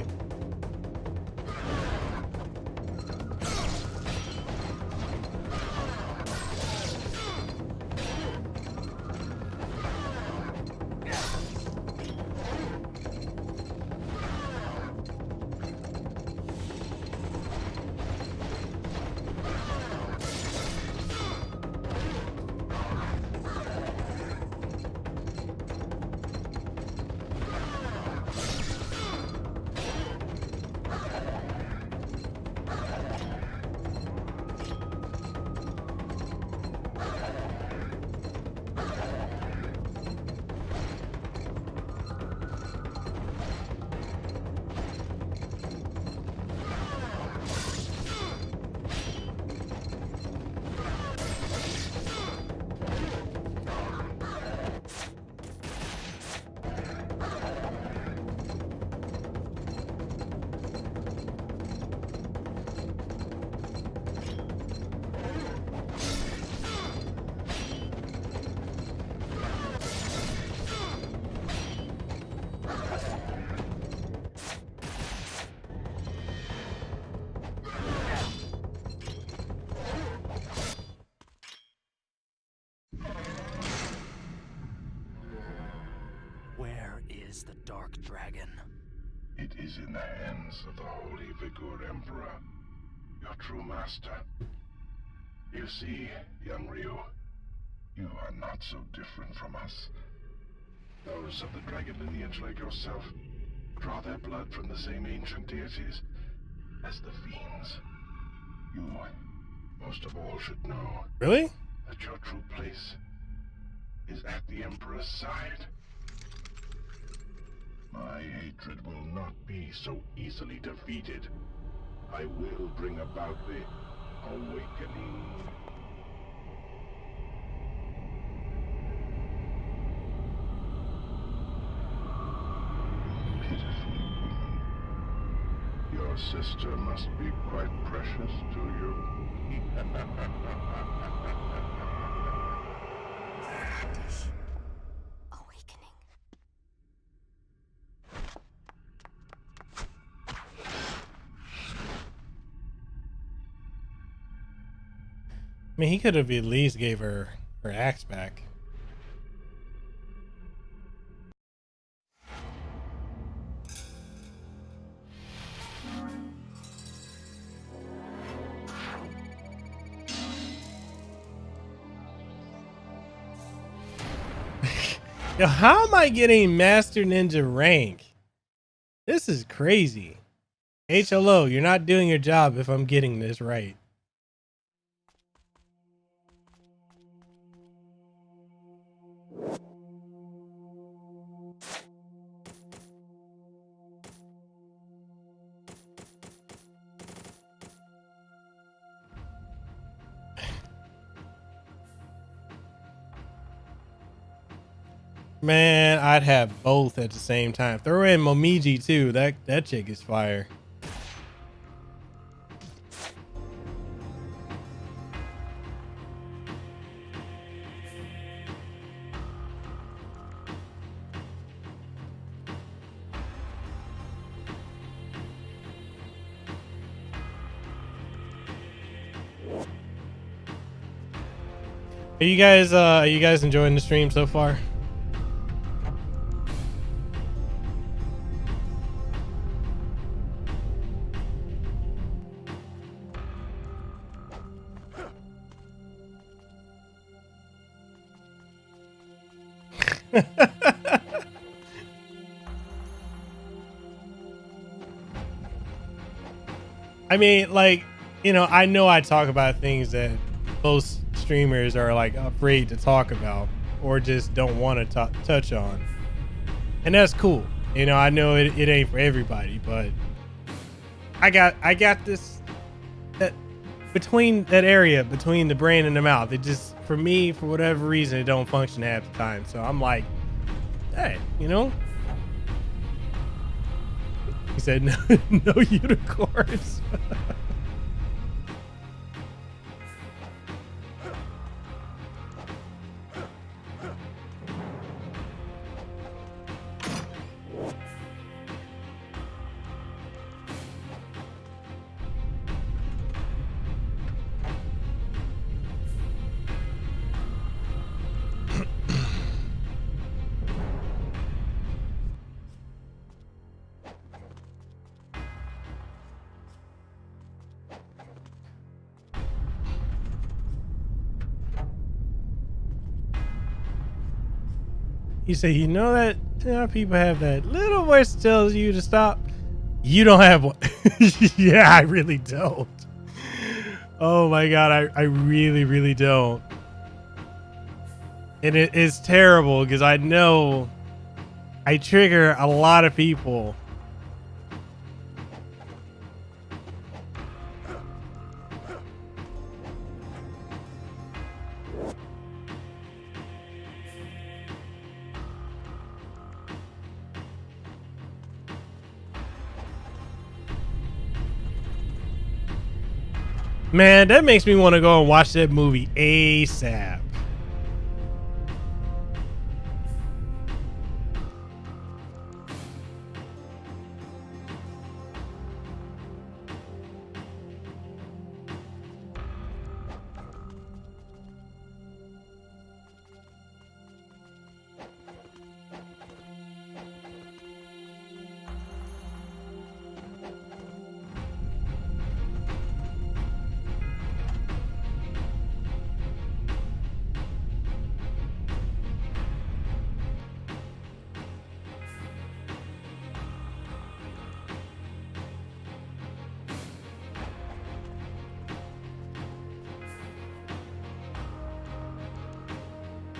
The Dark Dragon? It is in the hands of the Holy Vigor Emperor, your true master. You see, young Ryu, you are not so different from us. Those of the dragon lineage like yourself draw their blood from the same ancient deities as the fiends. You, most of all, should know Really? that your true place is at the Emperor's side. My hatred will not be so easily defeated. I will bring about the awakening. sister must be quite precious to you. Awakening. I mean, he could have at least gave her axe back. Yo, how am I getting Master Ninja rank? This is crazy. HLO, you're not doing your job if I'm getting this right. Man, I'd have both at the same time. Throw in Momiji too. That chick is fire. Are you guys enjoying the stream so far? I mean, like, you know I talk about things that most streamers are like afraid to talk about or just don't want to touch on, and that's cool. You know, I know it ain't for everybody, but I got this, that between that area between the brain and the mouth, it just, for me, for whatever reason, it don't function half the time. So I'm like, hey, you know. He said no, no unicorns. You say, you know that, you know, people have that little voice that tells you to stop. You don't have one. Yeah, I really don't. Oh my God, I really, really don't. And it is terrible because I know I trigger a lot of people. Man, that makes me want to go and watch that movie ASAP.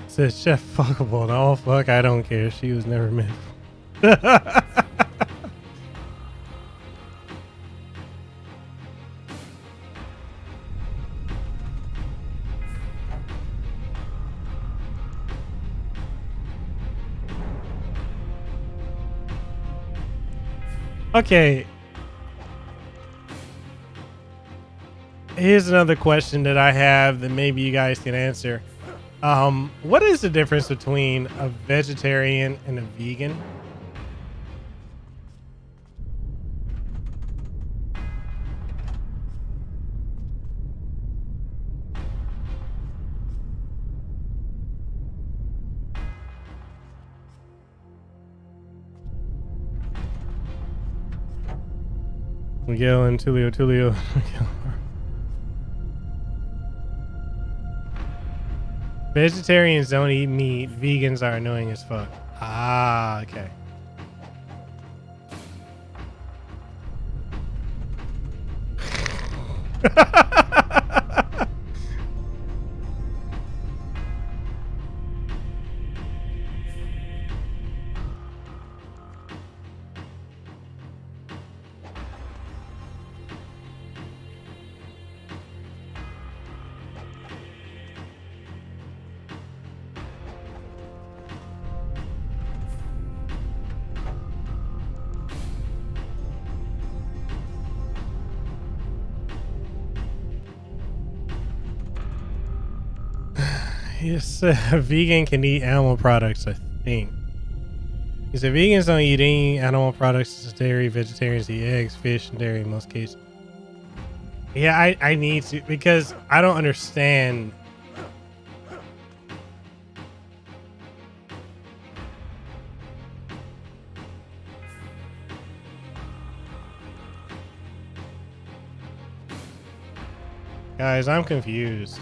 Says Chef Fuckable. No, fuck, I don't care. She was never meant. Okay. here's another question that I have that maybe you guys can answer. What is the difference between a vegetarian and a vegan? Miguel and Tulio. Vegetarians don't eat meat. Vegans are annoying as fuck. Ah, okay. Yes, a vegan can eat animal products, I think. He said vegans don't eat any animal products. It's dairy. Vegetarians eat eggs, fish, and dairy in most cases. Yeah, I need to, because I don't understand. Guys, I'm confused.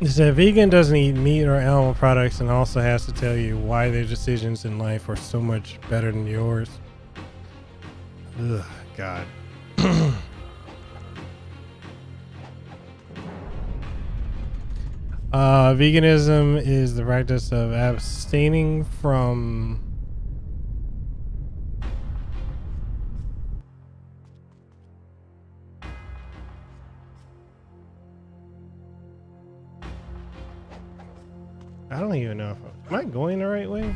It said vegan doesn't eat meat or animal products and also has to tell you why their decisions in life are so much better than yours. Ugh, God. Veganism is the practice of abstaining from I don't even know if am I going the right way?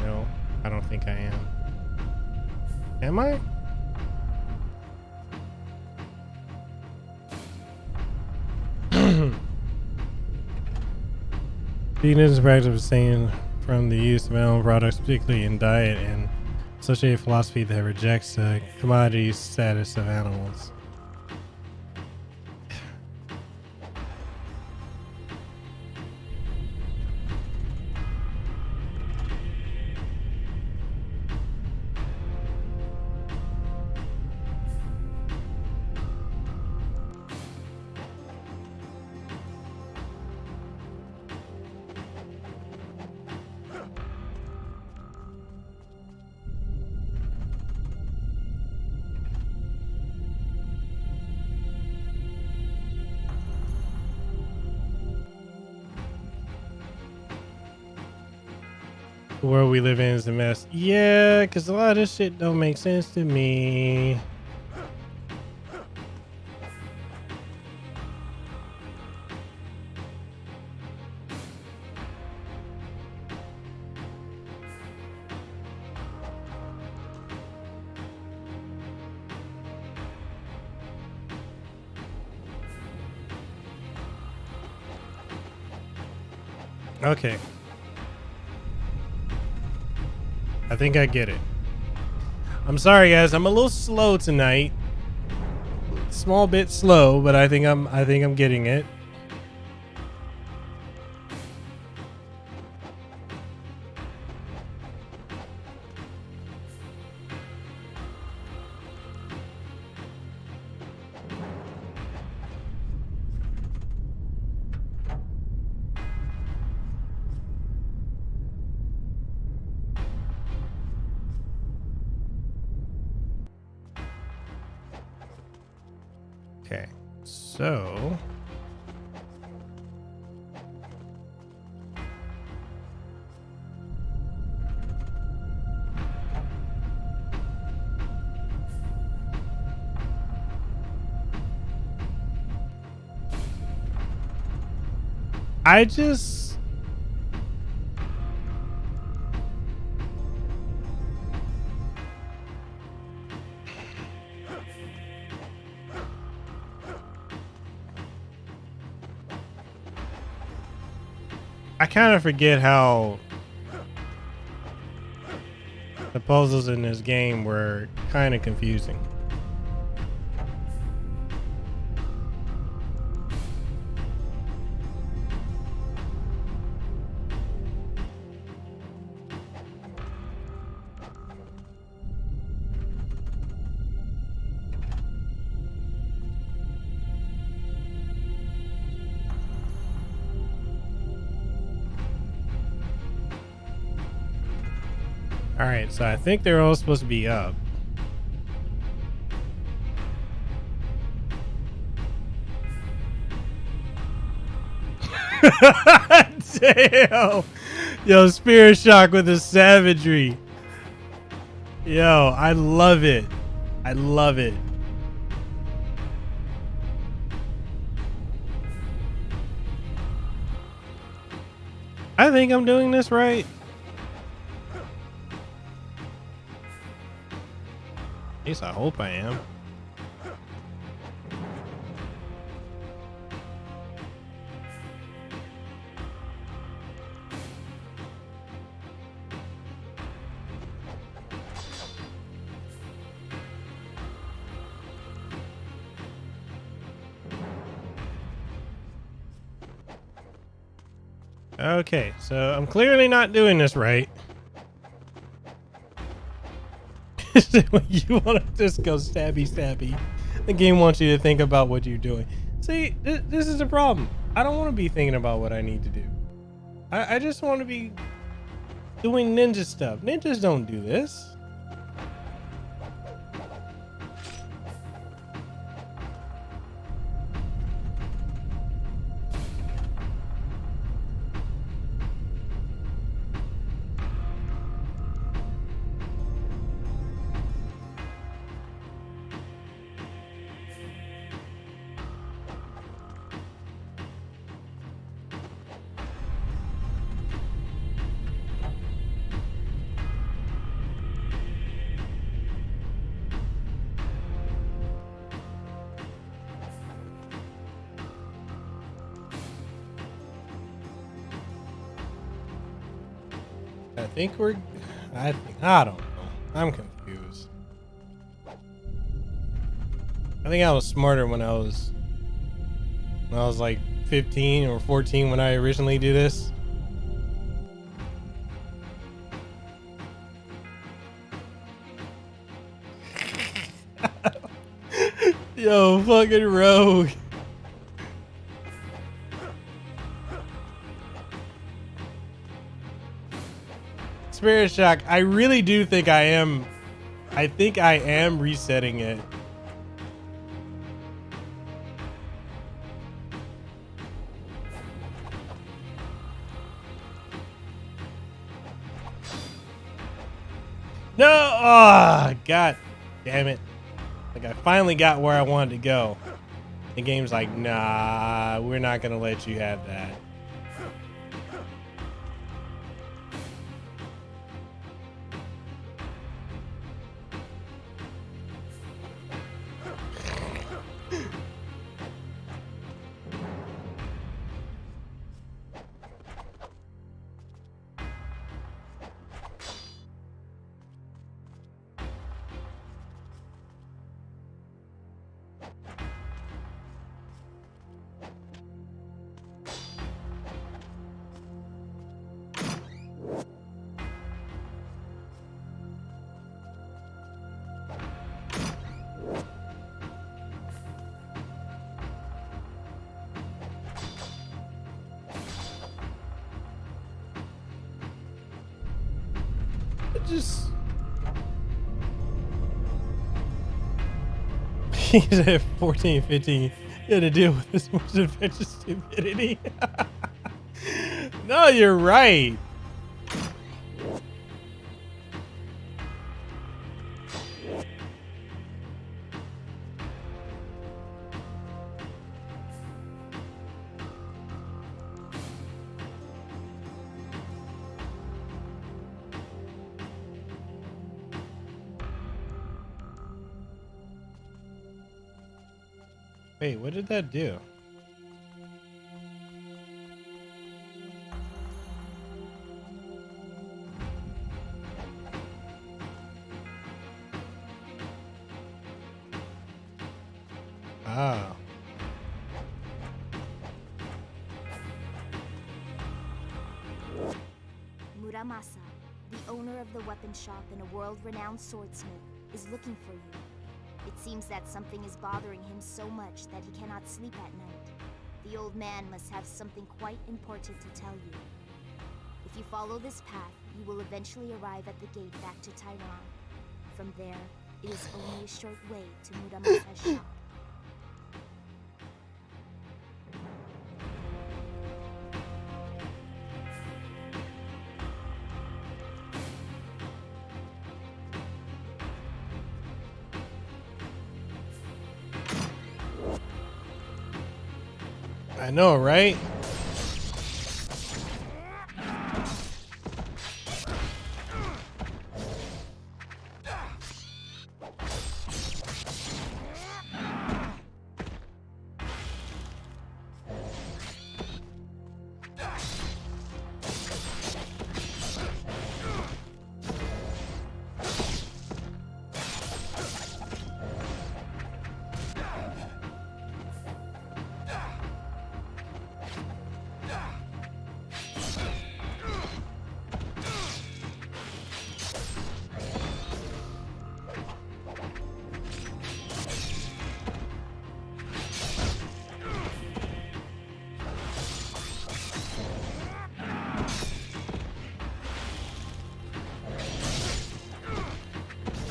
No, I don't think I am. Am I? Veganism is the practice of abstaining from the use of animal products, particularly in diet, and associated philosophy that rejects the commodity status of animals. The world we live in is a mess. Yeah, because a lot of this shit don't make sense to me. Okay. I think I get it. I'm sorry guys, I'm a little slow tonight. Small bit slow, but I think I'm getting it. Okay, so I just... I kind of forget how the puzzles in this game were kind of confusing. All right, so I think they're all supposed to be up. Damn. Yo, Spirit Shock with the savagery. Yo, I love it. I love it. I think I'm doing this right. At least I hope I am. Okay, so I'm clearly not doing this right. You want to just go stabby stabby. The game wants you to think about what you're doing. See, this is the problem. I don't want to be thinking about what I need to do. I just want to be doing ninja stuff. Ninjas don't do this. I think we're... I don't know. I'm confused. I think I was smarter when I was like 15 or 14 when I originally did this. Yo, fucking rogue. Spirit Shock, I really do think I am. I think I am resetting it. No! Oh, God damn it. Like, I finally got where I wanted to go. The game's like, nah, we're not going to let you have that. Just he's at 14, 15. You had to deal with this much adventure stupidity. No, you're right. Wait, what did that do? Ah. Muramasa, the owner of the weapon shop and a world-renowned swordsmith, is looking for you. It seems that something is bothering him so much that he cannot sleep at night. The old man must have something quite important to tell you. If you follow this path, you will eventually arrive at the gate back to Taiwan. From there, it is only a short way to Muramasa's shop. I know, right?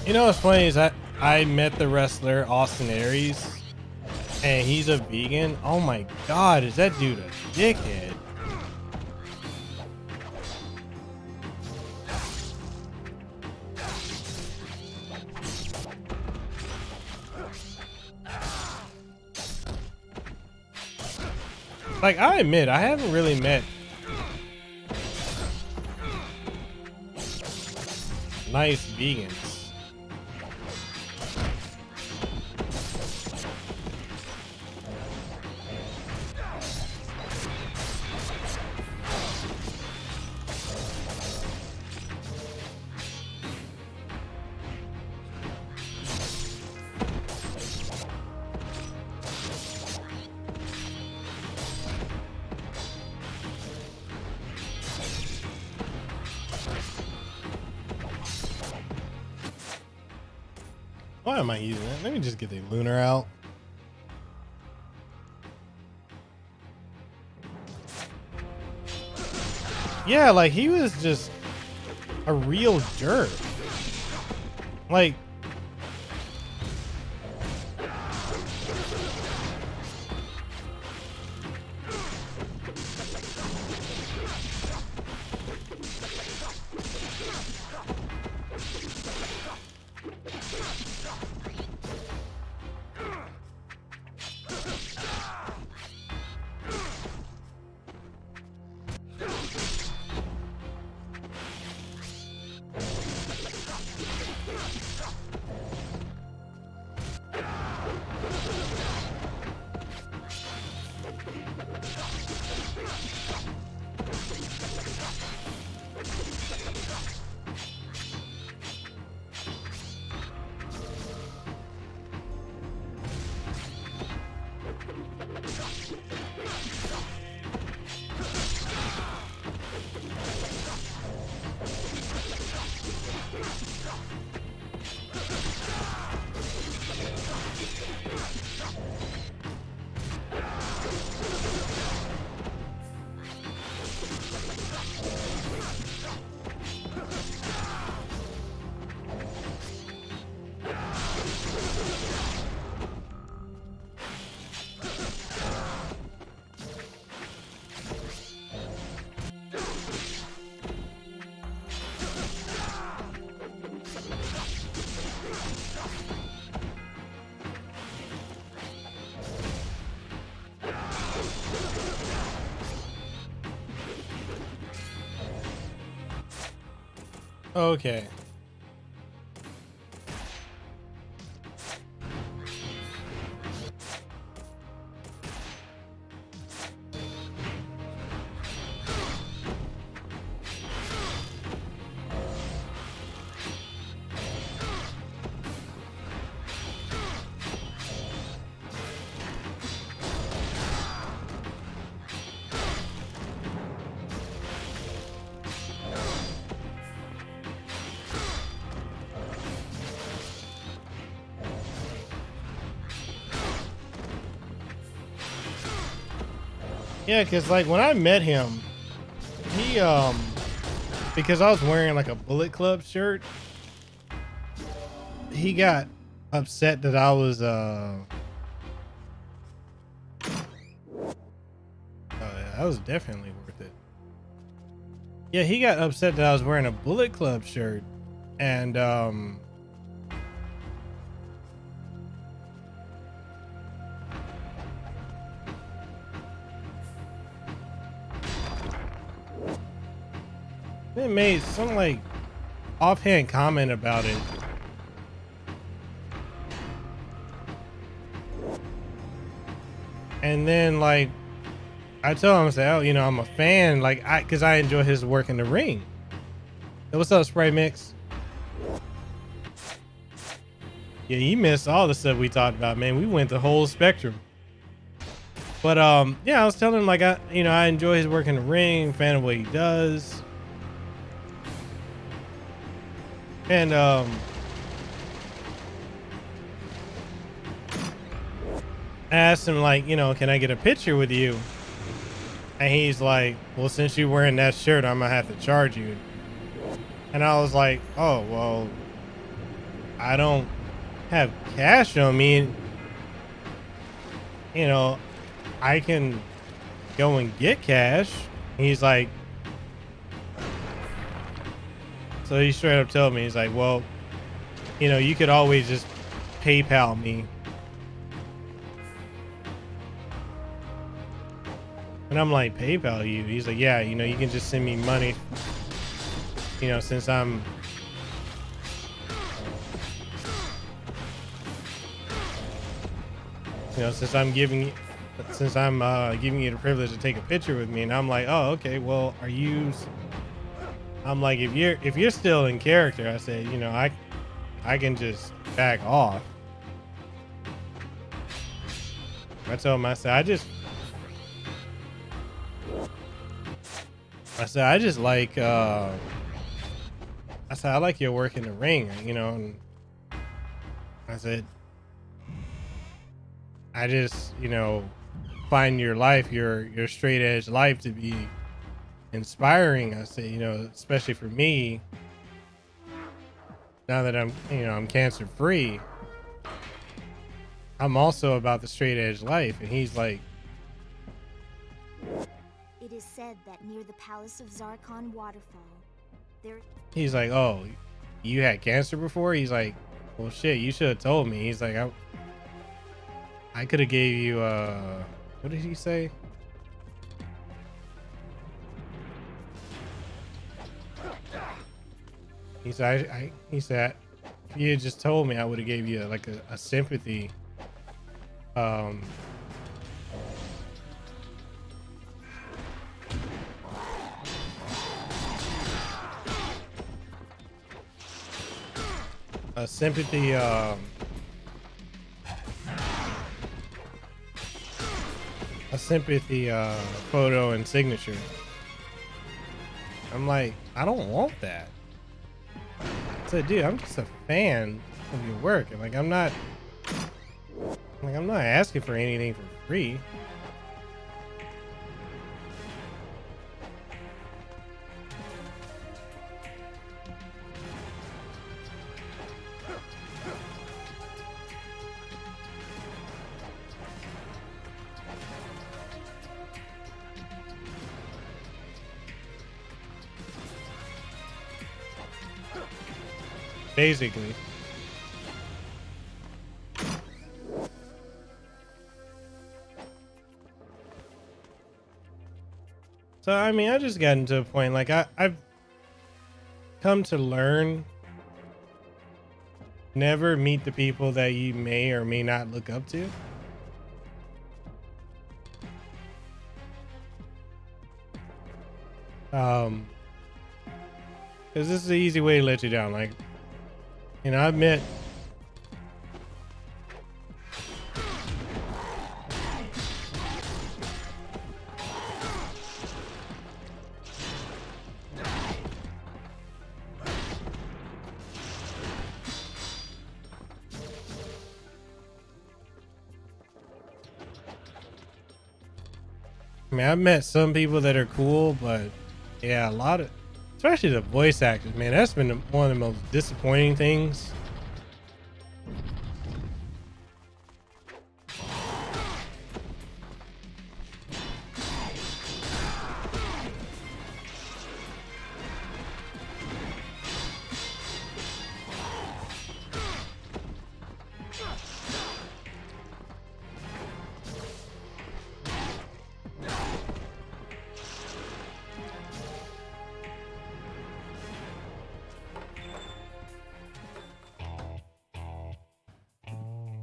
You know what's funny is I met the wrestler Austin Aries, and he's a vegan. Oh my god, is that dude a dickhead? Like, I admit, I haven't really met nice vegans. Why am I using it? Let me just get the lunar out. Yeah, like he was just a real jerk. Like, okay. Yeah, because like when I met him, he because I was wearing like a Bullet Club shirt, he got upset that I was oh yeah, that was definitely worth it. Yeah, he got upset that I was wearing a Bullet Club shirt, and they made some like offhand comment about it. And then like I tell him, I say, oh, you know, I'm a fan, like cause I enjoy his work in the ring. Hey, what's up, Spray Mix? Yeah, you missed all the stuff we talked about, man. We went the whole spectrum. But yeah, I was telling him like I enjoy his work in the ring, fan of what he does. And I asked him like, you know, can I get a picture with you? And he's like, well, since you're wearing that shirt, I'm gonna have to charge you. And I was like, oh, well, I don't have cash on me. You know, I can go and get cash. And he's like, so he straight up told me, he's like, well, you know, you could always just PayPal me. And I'm like, PayPal you? He's like, yeah, you know, you can just send me money. You know, since I'm giving you the privilege to take a picture with me. And I'm like, oh, okay, well, I'm like, if you're still in character, I said, you know, I can just back off. I told him, I said, I just like I said, I like your work in the ring, you know. And I said, I just, you know, find your life, your straight edge life to be inspiring. I said, you know, especially for me, now that I'm cancer free, I'm also about the straight edge life. And he's like, it is said that near the Palace of Zarkon Waterfall, he's like, oh, you had cancer before? He's like, well, shit, you should have told me. He's like, I could have gave you, what did he say? He said, he said, if you had just told me, I would have gave you like a sympathy, photo and signature. I'm like, I don't want that. I said, dude, I'm just a fan of your work, and like I'm not asking for anything for free. Basically. So I mean, I just gotten to a point like I've come to learn, never meet the people that you may or may not look up to. Because this is the easy way to let you down. Like, you know, I've met I mean, I've met some people that are cool, but yeah, a lot of, especially the voice actors, man, that's been one of the most disappointing things.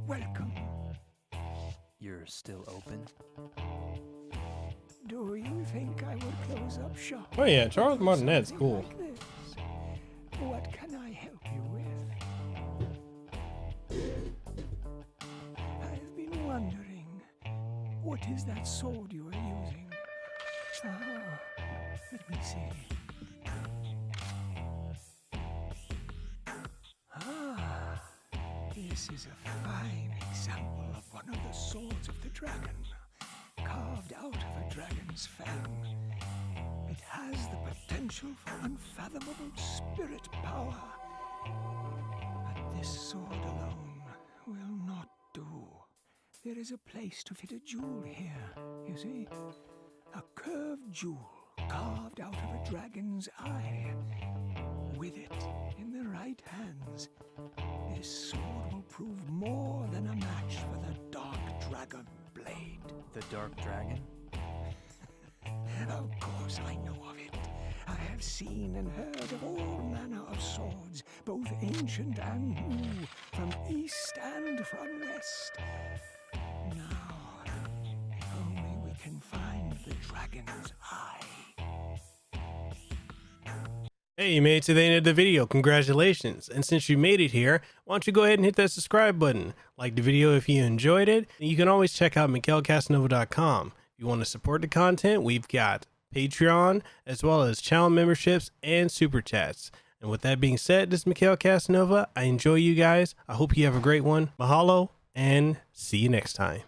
Welcome. You're still open? Do you think I would close up shop? Oh yeah, Charles Martinet's Something cool. like this? What can I help you with? I've been wondering, what is that sword you are using? Ah, let me see. Ah, this is a fine example of one of the swords of the dragon, carved out of a dragon's fang. It has the potential for unfathomable spirit power. But this sword alone will not do. There is a place to fit a jewel here, you see? A curved jewel carved out of a dragon's eye. With it in the right hands, this sword will prove more than a match for the Dark Dragon blade. The Dark Dragon? Of course I know of it. I have seen and heard of all manner of swords, both ancient and new, from east and from west. Now, if only we can find the dragon's eye. Hey, you made it to the end of the video. Congratulations. And since you made it here, why don't you go ahead and hit that subscribe button. Like the video if you enjoyed it. And you can always check out MikelKasanova.com. If you want to support the content, we've got Patreon, as well as channel memberships and super chats. And with that being said, this is Mekel Kasanova. I enjoy you guys. I hope you have a great one. Mahalo, and see you next time.